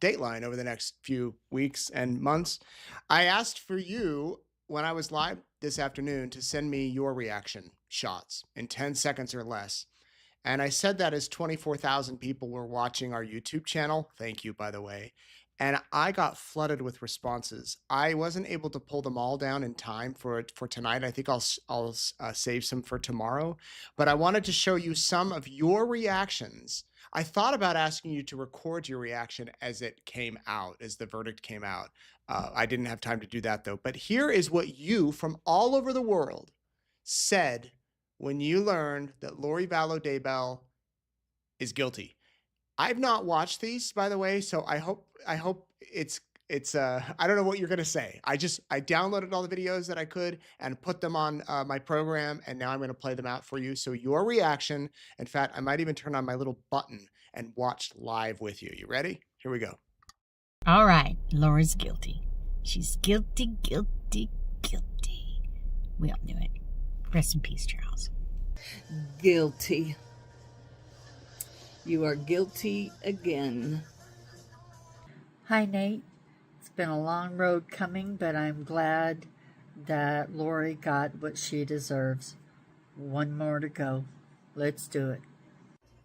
Dateline over the next few weeks and months. I asked for you when I was live this afternoon to send me your reaction shots in 10 seconds or less. And I said that as 24,000 people were watching our YouTube channel. Thank you, by the way. And I got flooded with responses. I wasn't able to pull them all down in time for tonight. I think I'll save some for tomorrow. But I wanted to show you some of your reactions. I thought about asking you to record your reaction as it came out, as the verdict came out. I didn't have time to do that, though. But here is what you from all over the world said when you learned that Lori Vallow Daybell is guilty. I've not watched these, by the way, so I hope it's I don't know what you're gonna say. I downloaded all the videos that I could and put them on my program, and now I'm gonna play them out for you. So your reaction, in fact, I might even turn on my little button and watch live with you. You ready? Here we go. All right, Laura's guilty. She's guilty, guilty, guilty. We all knew it. Rest in peace, Charles. Guilty. You are guilty again. Hi, Nate. It's been a long road coming, but I'm glad that Lori got what she deserves. One more to go. Let's do it.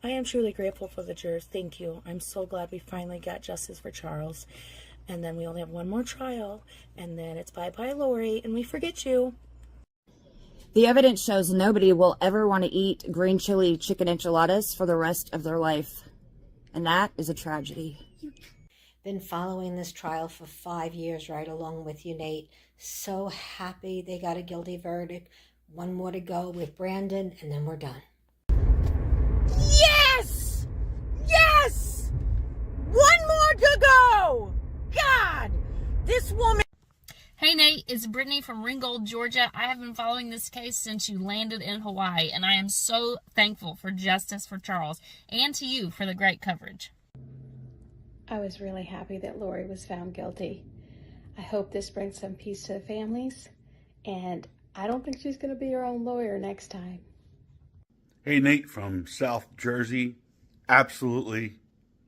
I am truly grateful for the jurors. Thank you. I'm so glad we finally got justice for Charles. And then we only have one more trial, and then it's bye-bye, Lori, and we forget you. The evidence shows nobody will ever want to eat green chili chicken enchiladas for the rest of their life. And that is a tragedy. Been following this trial for 5 years right along with you, Nate. So happy they got a guilty verdict. One more to go with Brandon, and then we're done. Yes! Yes! One more to go! God! This woman... Hey Nate, it's Brittany from Ringgold, Georgia. I have been following this case since you landed in Hawaii, and I am so thankful for justice for Charles and to you for the great coverage. I was really happy that Lori was found guilty. I hope this brings some peace to the families, and I don't think she's going to be her own lawyer next time. Hey Nate from South Jersey. Absolutely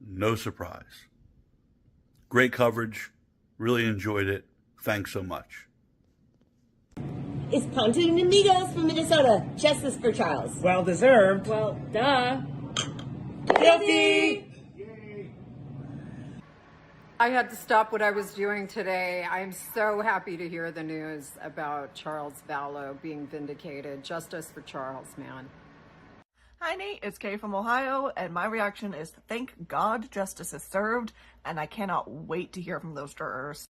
no surprise. Great coverage. Really enjoyed it. Thanks so much. It's Pontoon Amigos from Minnesota. Justice for Charles. Well deserved. Well, duh. Guilty! I had to stop what I was doing today. I'm so happy to hear the news about Charles Vallow being vindicated. Justice for Charles, man. Hi Nate, it's Kay from Ohio, and my reaction is thank God justice is served, and I cannot wait to hear from those jurors.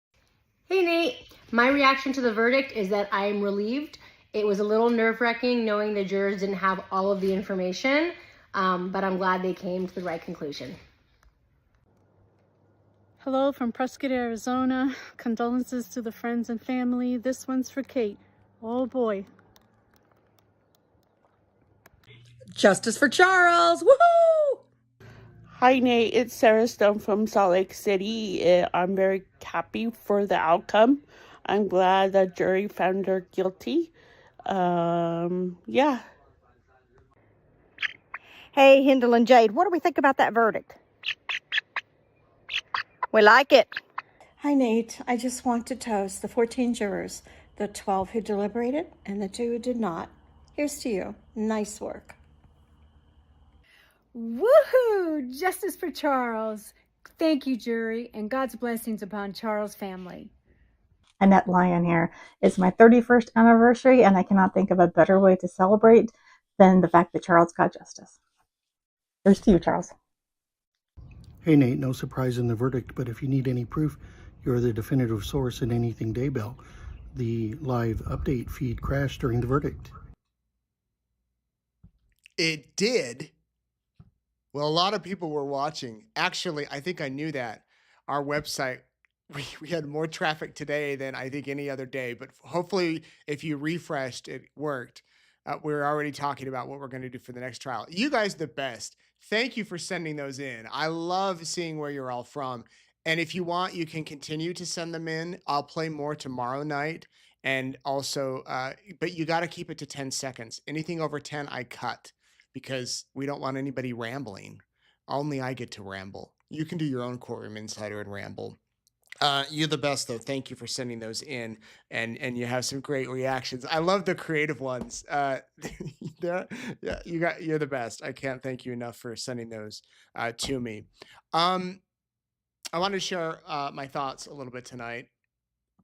Hey Nate, my reaction to the verdict is that I am relieved. It was a little nerve-wracking knowing the jurors didn't have all of the information, but I'm glad they came to the right conclusion. Hello from Prescott, Arizona. Condolences to the friends and family. This one's for Kate. Oh boy. Justice for Charles! Woohoo! Hi Nate, it's Sarah Stone from Salt Lake City. I'm very happy for the outcome. I'm glad the jury found her guilty. Yeah. Hey, Hindle and Jade, what do we think about that verdict? We like it. Hi, Nate. I just want to toast the 14 jurors, the 12 who deliberated and the 2 who did not. Here's to you. Nice work. Woohoo! Justice for Charles. Thank you, jury, and God's blessings upon Charles' family. Annette Lyon here. It's my 31st anniversary, and I cannot think of a better way to celebrate than the fact that Charles got justice. Here's to you, Charles. Hey Nate, no surprise in the verdict, but if you need any proof, you're the definitive source in anything Daybell. The live update feed crashed during the verdict. It did? Well, a lot of people were watching. Actually, I think I knew that. Our website, we had more traffic today than I think any other day, but hopefully if you refreshed, it worked. We're already talking about what we're going to do for the next trial. You guys are the best. Thank you for sending those in. I love seeing where you're all from. And if you want, you can continue to send them in. I'll play more tomorrow night. And also, but you got to keep it to 10 seconds. Anything over 10, I cut because we don't want anybody rambling. Only I get to ramble. You can do your own Courtroom Insider and ramble. You're the best, though. Thank you for sending those in, and you have some great reactions. I love the creative ones. Yeah, you're the best. I can't thank you enough for sending those to me. I want to share my thoughts a little bit tonight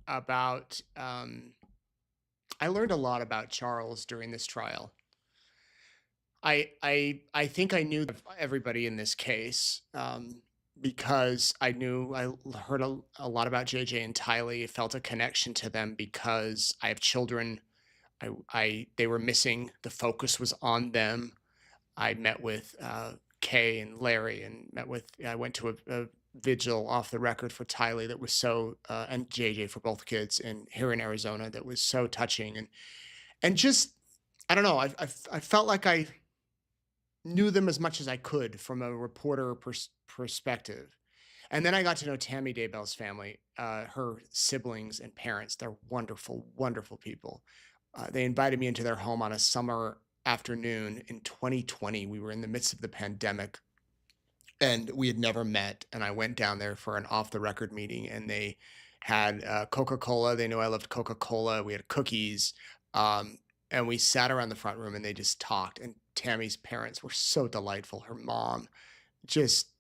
about. I learned a lot about Charles during this trial. I think I knew everybody in this case. Because I heard a lot about JJ and Tylee, felt a connection to them because I have children. They were missing. The focus was on them. I met with Kay and Larry, and I went to a vigil off the record for Tylee that was so, and JJ for both kids, and here in Arizona that was so touching, and just I don't know. I felt like I knew them as much as I could from a reporter perspective. And then I got to know Tammy Daybell's family, her siblings and parents. They're wonderful, wonderful people. They invited me into their home on a summer afternoon in 2020. We were in the midst of the pandemic and we had never met. And I went down there for an off the record meeting, and they had Coca-Cola. They knew I loved Coca-Cola. We had cookies. And we sat around the front room and they just talked. And Tammy's parents were so delightful. Her mom, just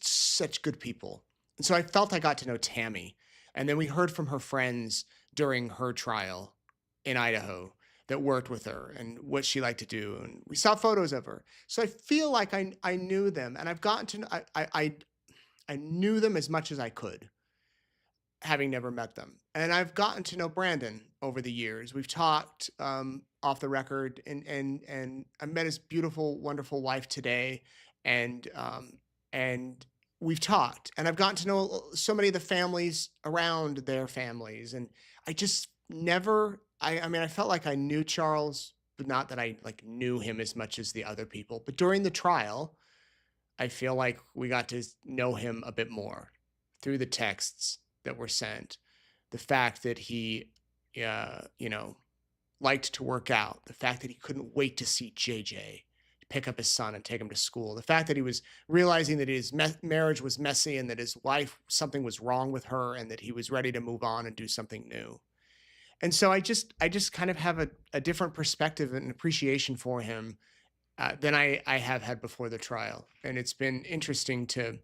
such good people. And so I felt I got to know Tammy. And then we heard from her friends during her trial in Idaho that worked with her and what she liked to do. And we saw photos of her. So I feel like I knew them, and I've gotten to know, I knew them as much as I could, having never met them. And I've gotten to know Brandon over the years. We've talked off the record, and I met his beautiful, wonderful wife today. And we've talked, and I've gotten to know so many of the families around their families. And I just never, I mean, I felt like I knew Charles, but not that I like knew him as much as the other people. But during the trial, I feel like we got to know him a bit more through the texts that were sent. The fact that he, liked to work out. The fact that he couldn't wait to see JJ, pick up his son and take him to school. The fact that he was realizing that his marriage was messy and that his wife, something was wrong with her, and that he was ready to move on and do something new. And so I just kind of have a different perspective and appreciation for him than I have had before the trial. And it's been interesting to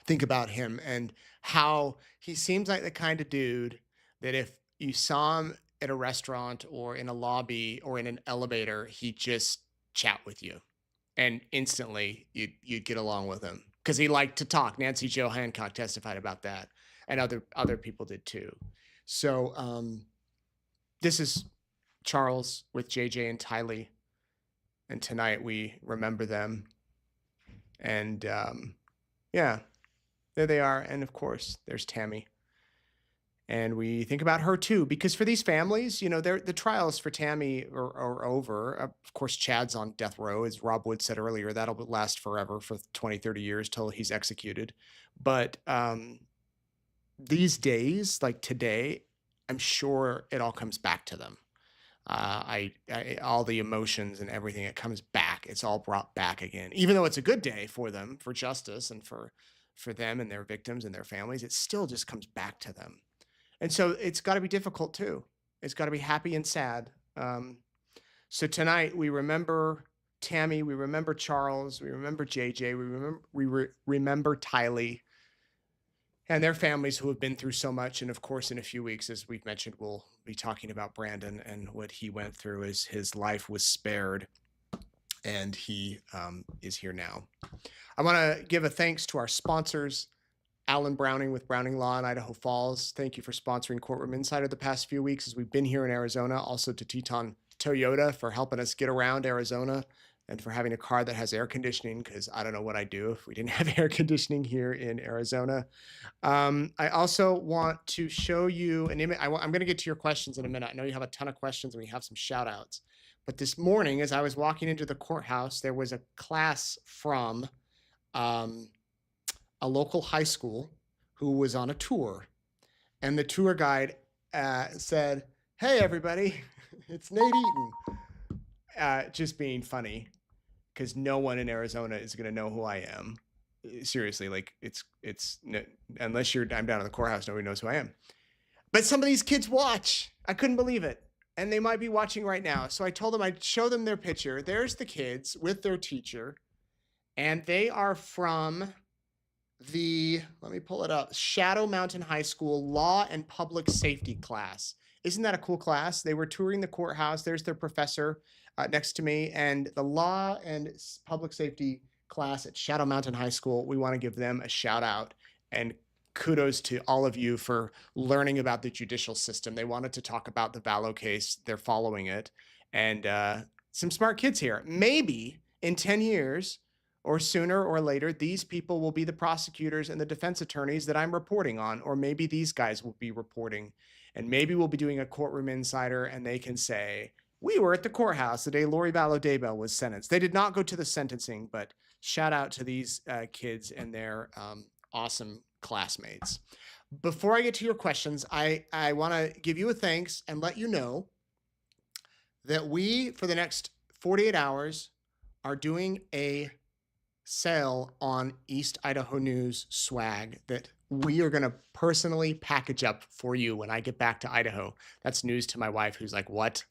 think about him and how he seems like the kind of dude that if you saw him at a restaurant or in a lobby or in an elevator, he'd just chat with you. And instantly you'd get along with him because he liked to talk. Nancy Jo Hancock testified about that, and other people did too. So this is Charles with JJ and Tylee, and tonight we remember them. And yeah, there they are. And of course, there's Tammy. And we think about her too, because for these families, the trials for Tammy are over. Of course, Chad's on death row, as Rob Wood said earlier. That'll last forever, for 20, 30 years till he's executed. But these days, like today, I'm sure it all comes back to them. All the emotions and everything, it comes back. It's all brought back again. Even though it's a good day for them, for justice, and for them and their victims and their families, it still just comes back to them. And so it's got to be difficult too. It's got to be happy and sad. So tonight we remember Tammy, we remember Charles, we remember JJ, we remember Tylee and their families who have been through so much. And of course, in a few weeks, as we've mentioned, we'll be talking about Brandon and what he went through as his life was spared. And he is here now. I want to give a thanks to our sponsors, Alan Browning with Browning Law in Idaho Falls. Thank you for sponsoring Courtroom Insider the past few weeks as we've been here in Arizona. Also to Teton Toyota for helping us get around Arizona and for having a car that has air conditioning, because I don't know what I'd do if we didn't have air conditioning here in Arizona. I also want to show you an image. I'm going to get to your questions in a minute. I know you have a ton of questions and we have some shout outs. But this morning, as I was walking into the courthouse, there was a class from a local high school who was on a tour, and the tour guide said, "Hey everybody, it's Nate Eaton," just being funny, because no one in Arizona is going to know who I am. Seriously, like it's unless I'm down in the courthouse, nobody knows who I am. But some of these kids watch. I couldn't believe it, and they might be watching right now. So I told them I'd show them their picture. There's the kids with their teacher, and they are from let me pull it up, Shadow Mountain High School Law and Public Safety class. Isn't that a cool class? They were touring the courthouse. There's their professor next to me, and the Law and Public Safety class at Shadow Mountain High School. We want to give them a shout out and kudos to all of you for learning about the judicial system. They wanted to talk about the Vallow case. They're following it, and some smart kids here. Maybe in 10 years, or sooner or later, these people will be the prosecutors and the defense attorneys that I'm reporting on, or maybe these guys will be reporting, and maybe we'll be doing a Courtroom Insider, and they can say, we were at the courthouse the day Vallow Daybell was sentenced. They did not go to the sentencing, but shout out to these kids and their awesome classmates. Before I get to your questions, I want to give you a thanks and let you know that we, for the next 48 hours, are doing a sale on East Idaho News swag that we are going to personally package up for you when I get back to Idaho. That's news to my wife, who's like, what?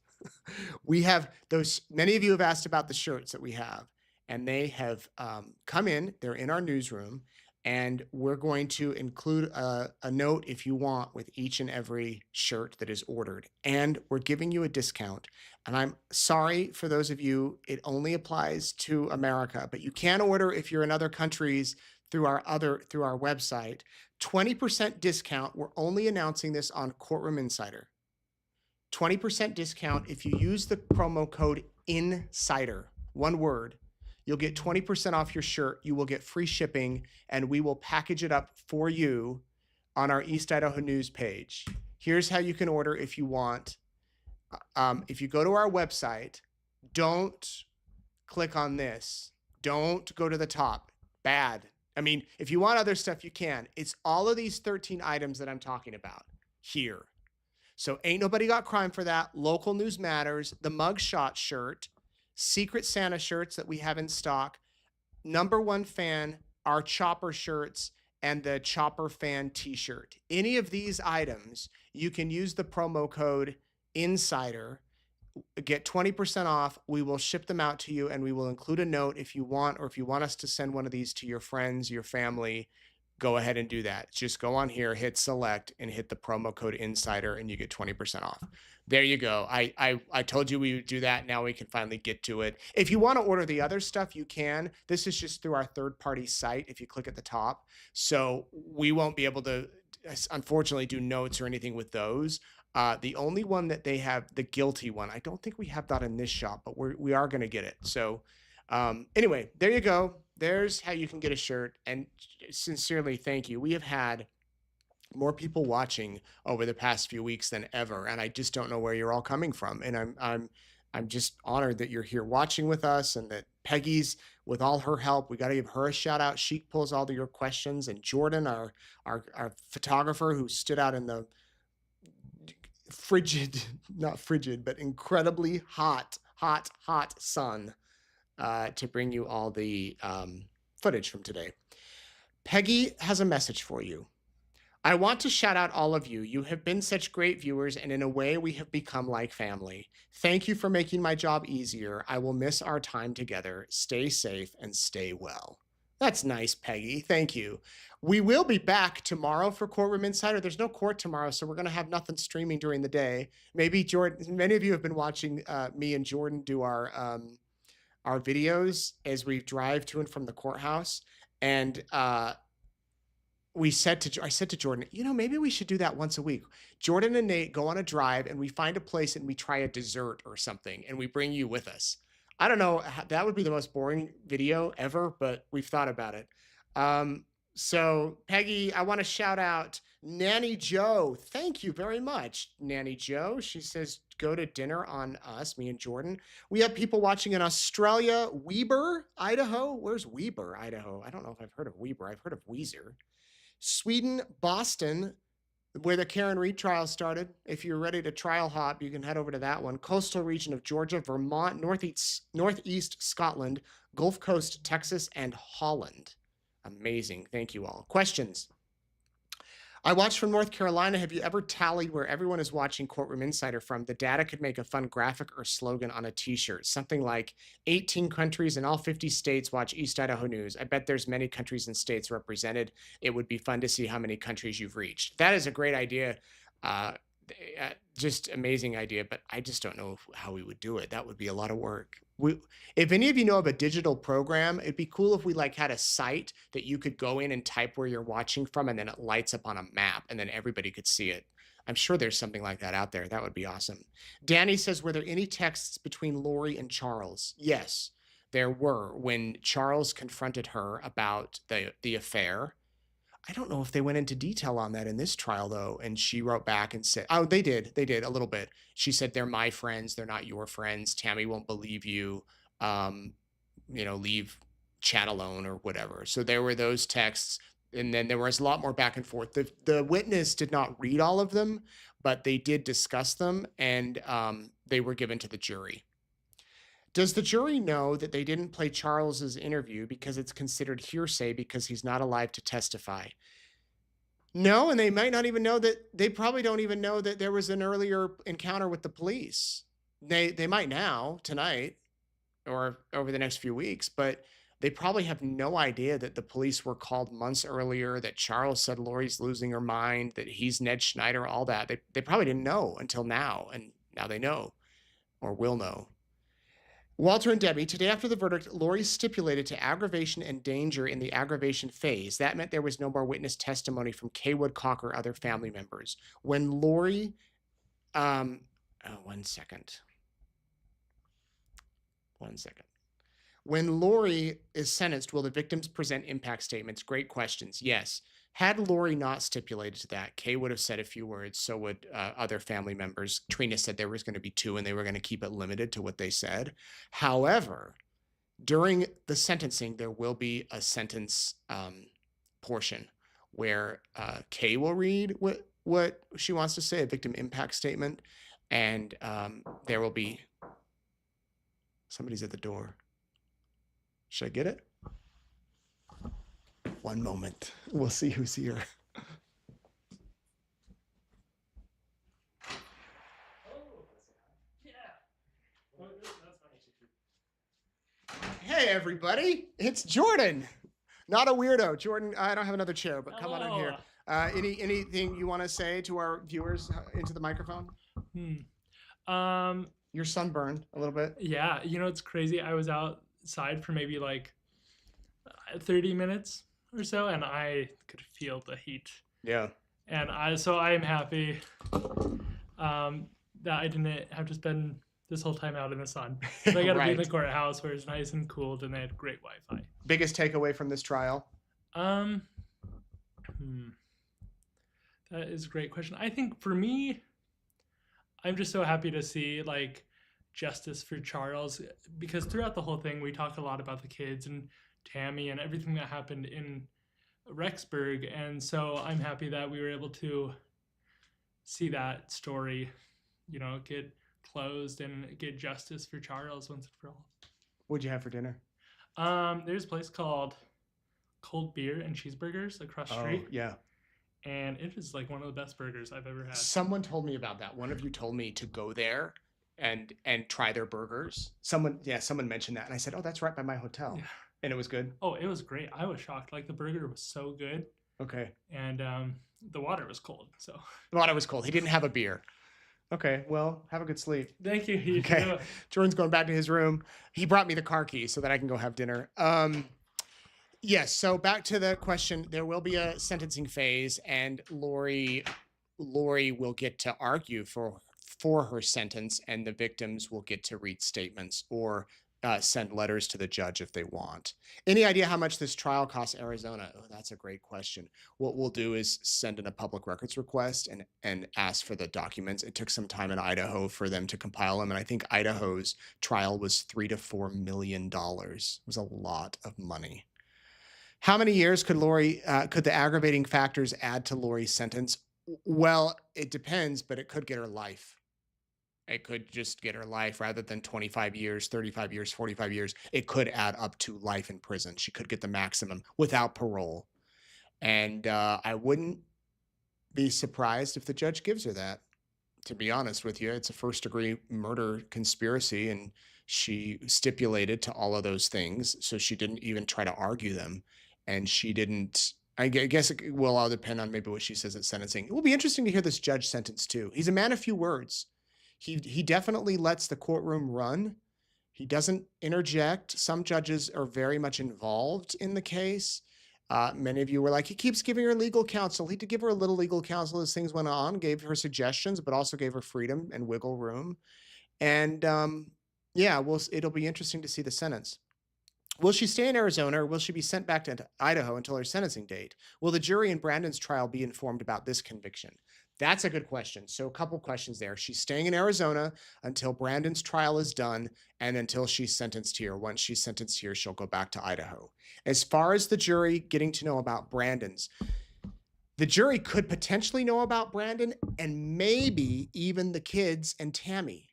We have those, many of you have asked about the shirts that we have, and they have come in. They're in our newsroom, and we're going to include a note if you want with each and every shirt that is ordered. And we're giving you a discount. And I'm sorry for those of you, it only applies to America, but you can order if you're in other countries through our website. 20% discount. We're only announcing this on Courtroom Insider. 20% discount if you use the promo code INSIDER, one word. You'll get 20% off your shirt. You will get free shipping, and we will package it up for you on our East Idaho News page. Here's how you can order if you want. If you go to our website, don't click on this. Don't go to the top. Bad. I mean, if you want other stuff, you can. It's all of these 13 items that I'm talking about here. So ain't nobody got crime for that. Local news matters. The mugshot shirt, Secret Santa shirts that we have in stock, Number One Fan, our Chopper shirts, and the Chopper Fan t-shirt. Any of these items, you can use the promo code INSIDER, get 20% off. We will ship them out to you, and we will include a note if you want, or if you want us to send one of these to your friends, your family, go ahead and do that. Just go on here, hit select, and hit the promo code INSIDER, and you get 20% off. There you go. I told you we would do that. Now we can finally get to it. If you want to order the other stuff, you can. This is just through our third-party site if you click at the top. So we won't be able to, unfortunately, do notes or anything with those. The only one that they have, the guilty one, I don't think we have that in this shop, but we are going to get it. So anyway, there you go. There's how you can get a shirt, and sincerely, thank you. We have had more people watching over the past few weeks than ever, and I just don't know where you're all coming from. And I'm just honored that you're here watching with us, and that Peggy's with all her help. We got to give her a shout out. She pulls all of your questions, and Jordan, our photographer, who stood out in the not frigid, but incredibly hot sun to bring you all the footage from today. Peggy has a message for you. I want to shout out all of you. You have been such great viewers, and in a way, we have become like family. Thank you for making my job easier. I will miss our time together. Stay safe and stay well. That's nice, Peggy. Thank you. We will be back tomorrow for Courtroom Insider. There's no court tomorrow, so we're going to have nothing streaming during the day. Maybe Jordan, many of you have been watching me and Jordan do our videos as we drive to and from the courthouse. And I said to Jordan, maybe we should do that once a week. Jordan and Nate go on a drive, and we find a place and we try a dessert or something, and we bring you with us. I don't know, that would be the most boring video ever, but we've thought about it. So Peggy, I want to shout out Nanny Joe. Thank you very much, Nanny Joe. She says, go to dinner on us, me and Jordan. We have people watching in Australia, Weber, Idaho. Where's Weber, Idaho? I don't know if I've heard of Weber. I've heard of Weezer. Sweden, Boston, where the Karen Reed trial started. If you're ready to trial hop, you can head over to that one. Coastal region of Georgia, Vermont, Northeast Scotland, Gulf Coast, Texas, and Holland. Amazing. Thank you all. Questions? I watched from North Carolina. Have you ever tallied where everyone is watching Courtroom Insider from? The data could make a fun graphic or slogan on a t-shirt. Something like 18 countries in all 50 states watch East Idaho News. I bet there's many countries and states represented. It would be fun to see how many countries you've reached. That is a great idea. Just amazing idea, but I just don't know how we would do it. That would be a lot of work. If any of you know of a digital program, it'd be cool if we had a site that you could go in and type where you're watching from, and then it lights up on a map, and then everybody could see it. I'm sure there's something like that out there. That would be awesome. Danny says, were there any texts between Lori and Charles? Yes, there were, when Charles confronted her about the affair. I don't know if they went into detail on that in this trial, though. And she wrote back and said, oh, they did a little bit. She said, they're my friends. They're not your friends. Tammy won't believe you. Leave chat alone or whatever. So there were those texts. And then there was a lot more back and forth. The witness did not read all of them, but they did discuss them, and they were given to the jury. Does the jury know that they didn't play Charles's interview because it's considered hearsay because he's not alive to testify? No, and they might not even know that. They probably don't even know that there was an earlier encounter with the police. They might now, tonight, or over the next few weeks, but they probably have no idea that the police were called months earlier, that Charles said Lori's losing her mind, that he's Ned Schneider, all that. They probably didn't know until now, and now they know, or will know. Walter and Debbie, today after the verdict, Lori stipulated to aggravation and danger in the aggravation phase. That meant there was no more witness testimony from Kay Woodcock or other family members. When Lori, one second. When Lori is sentenced, will the victims present impact statements? Great questions. Yes. Had Lori not stipulated to that, Kay would have said a few words. So would other family members. Trina said there was going to be 2 and they were going to keep it limited to what they said. However, during the sentencing, there will be a sentence portion where Kay will read what she wants to say, a victim impact statement. And there will be, somebody's at the door. Should I get it? One moment. We'll see who's here. Hey, everybody. It's Jordan. Not a weirdo. Jordan, I don't have another chair, but come on in here. Anything you want to say to our viewers into the microphone? You're sunburned a little bit. Yeah, it's crazy. I was outside for maybe like 30 minutes or so, and I could feel the heat. Yeah. And I'm happy that I didn't have to spend this whole time out in the sun. So I got to be in the courthouse where it's nice and cool, and they had great Wi-Fi. Biggest takeaway from this trial? That is a great question. I think for me, I'm just so happy to see justice for Charles, because throughout the whole thing, we talk a lot about the kids and Tammy and everything that happened in Rexburg. And so I'm happy that we were able to see that story, get closed and get justice for Charles once and for all. What'd you have for dinner? There's a place called Cold Beer and Cheeseburgers across the street. Yeah. And it is one of the best burgers I've ever had. Someone told me about that. One of you told me to go there and try their burgers. Someone mentioned that, and I said, "Oh, that's right by my hotel." Yeah. And it was good. Oh, it was great. I was shocked. The burger was so good. Okay. And the water was cold. So the water was cold. He didn't have a beer. Okay. Well, have a good sleep. Thank you. You okay. too. Jordan's going back to his room. He brought me the car keys so that I can go have dinner. Yes. So back to the question. There will be a sentencing phase, and Lori will get to argue for her sentence, and the victims will get to read statements or send letters to the judge if they want. Any idea how much this trial costs Arizona? Oh, that's a great question. What we'll do is send in a public records request and ask for the documents. It took some time in Idaho for them to compile them, and I think Idaho's trial was $3 to $4 million. It was a lot of money. How many years could the aggravating factors add to Lori's sentence? Well, it depends, but it could get her life. It could just get her life rather than 25 years, 35 years, 45 years. It could add up to life in prison. She could get the maximum without parole. And I wouldn't be surprised if the judge gives her that. To be honest with you, it's a first-degree murder conspiracy, and she stipulated to all of those things, so she didn't even try to argue them. And she didn't... I guess it will all depend on maybe what she says at sentencing. It will be interesting to hear this judge sentence, too. He's a man of few words. He definitely lets the courtroom run. He doesn't interject. Some judges are very much involved in the case. Many of you were like, he keeps giving her legal counsel. He did give her a little legal counsel as things went on, gave her suggestions, but also gave her freedom and wiggle room. And it'll be interesting to see the sentence. Will she stay in Arizona, or will she be sent back to Idaho until her sentencing date? Will the jury in Brandon's trial be informed about this conviction? That's a good question. So a couple questions there. She's staying in Arizona until Brandon's trial is done and until she's sentenced here. Once she's sentenced here, she'll go back to Idaho. As far as the jury getting to know about Brandon's, the jury could potentially know about Brandon and maybe even the kids and Tammy.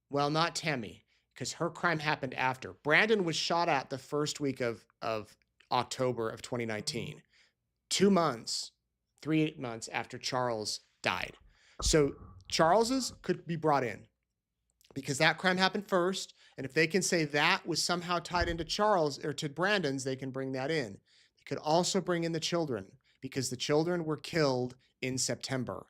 Well, not Tammy, because her crime happened after. Brandon was shot at the first week of October of 2019. 2 months, 3 months after Charles died. So Charles's could be brought in because that crime happened first. And if they can say that was somehow tied into Charles or to Brandon's, they can bring that in. They could also bring in the children because the children were killed in September.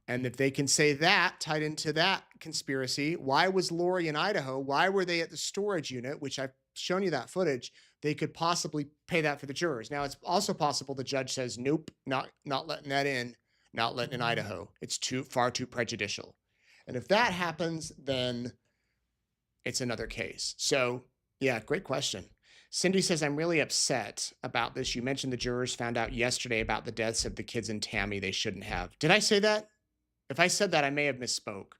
And if they can say that tied into that conspiracy, why was Lori in Idaho? Why were they at the storage unit, which I've shown you that footage? They could possibly pay that for the jurors. Now, it's also possible the judge says, nope, not letting that in, not letting in Idaho. It's far too prejudicial. And if that happens, then it's another case. So, yeah, great question. Cindy says, I'm really upset about this. You mentioned the jurors found out yesterday about the deaths of the kids in Tammy. They shouldn't have. Did I say that? If I said that, I may have misspoke.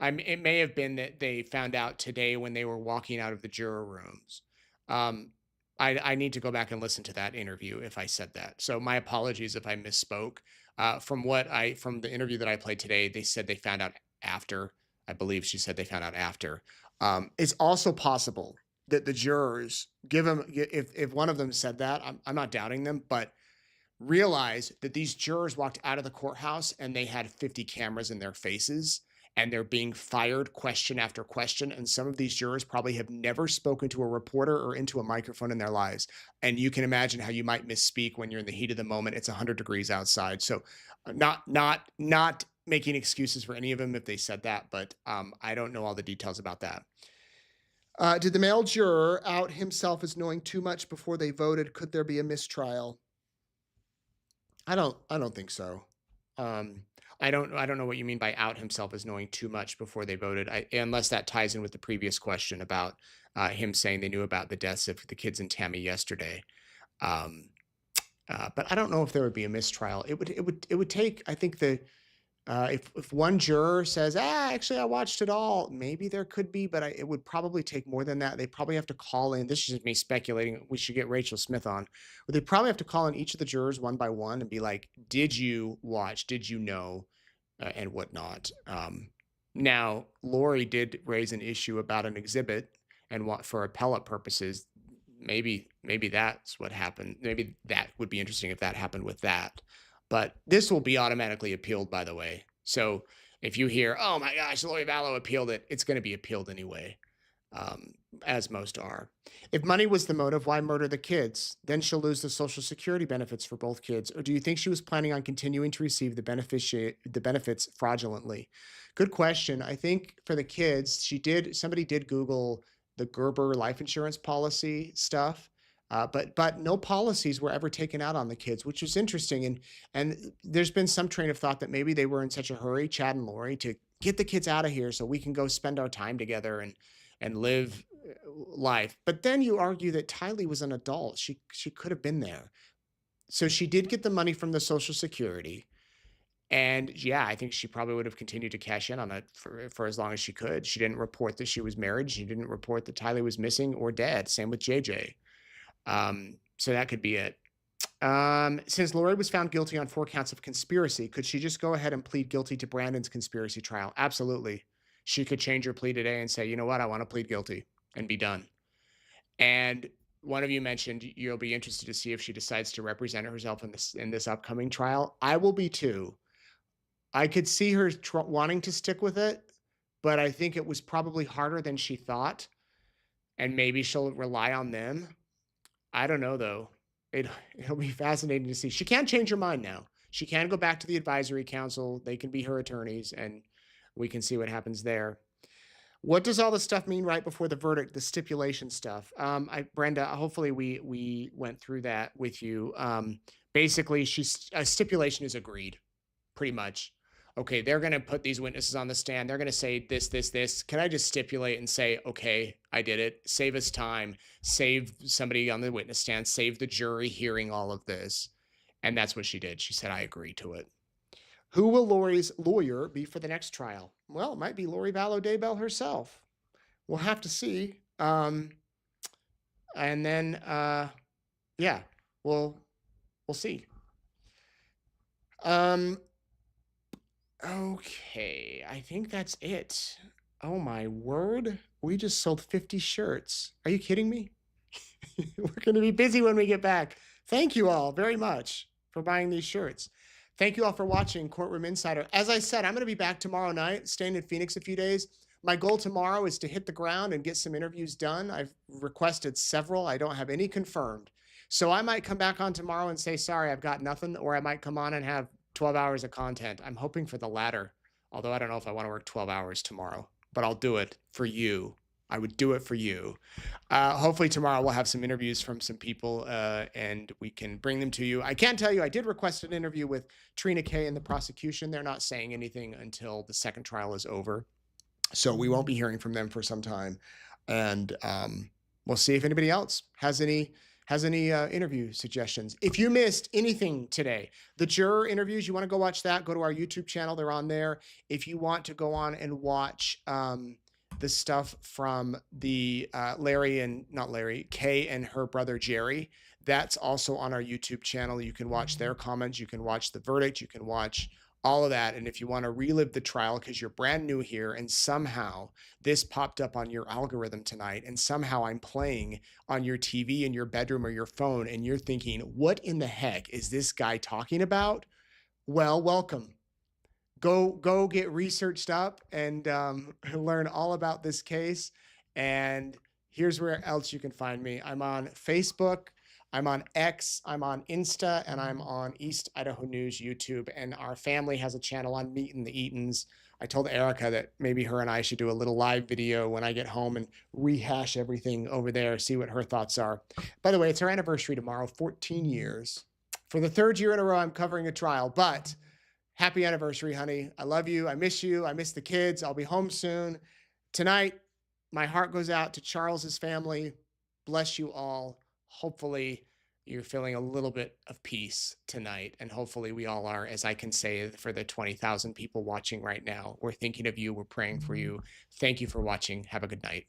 It may have been that they found out today when they were walking out of the juror rooms. I need to go back and listen to that interview if I said that. So my apologies if I misspoke. From the interview that I played today, they said they found out after. I believe she said they found out after. It's also possible that the jurors if one of them said that, I'm not doubting them, but realize that these jurors walked out of the courthouse and they had 50 cameras in their faces and they're being fired question after question. And some of these jurors probably have never spoken to a reporter or into a microphone in their lives. And you can imagine how you might misspeak when you're in the heat of the moment. It's 100 degrees outside. So not making excuses for any of them if they said that, but I don't know all the details about that. Did the male juror out himself as knowing too much before they voted? Could there be a mistrial? I don't think so. I don't know what you mean by out himself as knowing too much before they voted, unless that ties in with the previous question about him saying they knew about the deaths of the kids in Tammy yesterday. But I don't know if there would be a mistrial. It would take, I think if one juror says, actually I watched it all, maybe there could be, but it would probably take more than that. They probably have to call in. This is just me speculating. We should get Rachel Smith on. But they probably have to call in each of the jurors one by one and be like, did you watch? Did you know? And whatnot. Now, Lori did raise an issue about an exhibit and for appellate purposes. Maybe that's what happened. Maybe that would be interesting if that happened with that. But this will be automatically appealed, by the way. So if you hear, oh my gosh, Lori Vallow appealed it, it's going to be appealed anyway, as most are. If money was the motive, why murder the kids? Then she'll lose the Social Security benefits for both kids. Or do you think she was planning on continuing to receive the benefits fraudulently? Good question. I think for the kids, somebody did Google the Gerber life insurance policy stuff. But no policies were ever taken out on the kids, which was interesting. And there's been some train of thought that maybe they were in such a hurry, Chad and Lori, to get the kids out of here so we can go spend our time together and live life. But then you argue that Tylee was an adult. She could have been there. So she did get the money from the Social Security. And yeah, I think she probably would have continued to cash in on it for as long as she could. She didn't report that she was married. She didn't report that Tylee was missing or dead. Same with JJ. So that could be it. Since Lori was found guilty on 4 counts of conspiracy, could she just go ahead and plead guilty to Brandon's conspiracy trial? Absolutely. She could change her plea today and say, you know what, I want to plead guilty and be done. And one of you mentioned you'll be interested to see if she decides to represent herself in this upcoming trial. I will be too. I could see her wanting to stick with it, but I think it was probably harder than she thought. And maybe she'll rely on them. I don't know, though. It'll be fascinating to see. She can change her mind now. She can go back to the advisory council. They can be her attorneys, and we can see what happens there. What does all this stuff mean right before the verdict, the stipulation stuff? Brenda, hopefully we went through that with you. Basically, a stipulation is agreed, pretty much. Okay, they're going to put these witnesses on the stand. They're going to say this, this, this. Can I just stipulate and say, okay, I did it. Save us time. Save somebody on the witness stand. Save the jury hearing all of this. And that's what she did. She said, I agree to it. Who will Lori's lawyer be for the next trial? Well, it might be Lori Vallow Daybell herself. We'll have to see. And then, yeah, we'll see. Okay, I think that's it. Oh my word. We just sold 50 shirts. Are you kidding me? We're going to be busy when we get back. Thank you all very much for buying these shirts. Thank you all for watching Courtroom Insider. As I said, I'm going to be back tomorrow night, staying in Phoenix a few days. My goal tomorrow is to hit the ground and get some interviews done. I've requested several. I don't have any confirmed. So I might come back on tomorrow and say, sorry, I've got nothing, or I might come on and have 12 hours of content. I'm hoping for the latter, although I don't know if I want to work 12 hours tomorrow, but I'll do it for you. I would do it for you. Hopefully tomorrow we'll have some interviews from some people and we can bring them to you. I can tell you I did request an interview with Trina Kay and the prosecution. They're not saying anything until the second trial is over. So we won't be hearing from them for some time. And we'll see if anybody else has any interview suggestions. If you missed anything today, the juror interviews, you want to go watch that, go to our YouTube channel. They're on there. If you want to go on and watch the stuff from the Kay and her brother Jerry, that's also on our YouTube channel. You can watch their comments. You can watch the verdict. You can watch all of that. And if you want to relive the trial because you're brand new here and somehow this popped up on your algorithm tonight and somehow I'm playing on your TV in your bedroom or your phone and you're thinking, what in the heck is this guy talking about? Well, welcome. Go get researched up and learn all about this case. And here's where else you can find me. I'm on Facebook, I'm on X, I'm on Insta, and I'm on East Idaho News YouTube. And our family has a channel on Meetin' the Eatons. I told Erica that maybe her and I should do a little live video when I get home and rehash everything over there, see what her thoughts are. By the way, it's our anniversary tomorrow, 14 years. For the third year in a row, I'm covering a trial, but happy anniversary, honey. I love you. I miss you. I miss the kids. I'll be home soon. Tonight, my heart goes out to Charles's family. Bless you all. Hopefully, you're feeling a little bit of peace tonight. And hopefully we all are, as I can say for the 20,000 people watching right now. We're thinking of you. We're praying for you. Thank you for watching. Have a good night.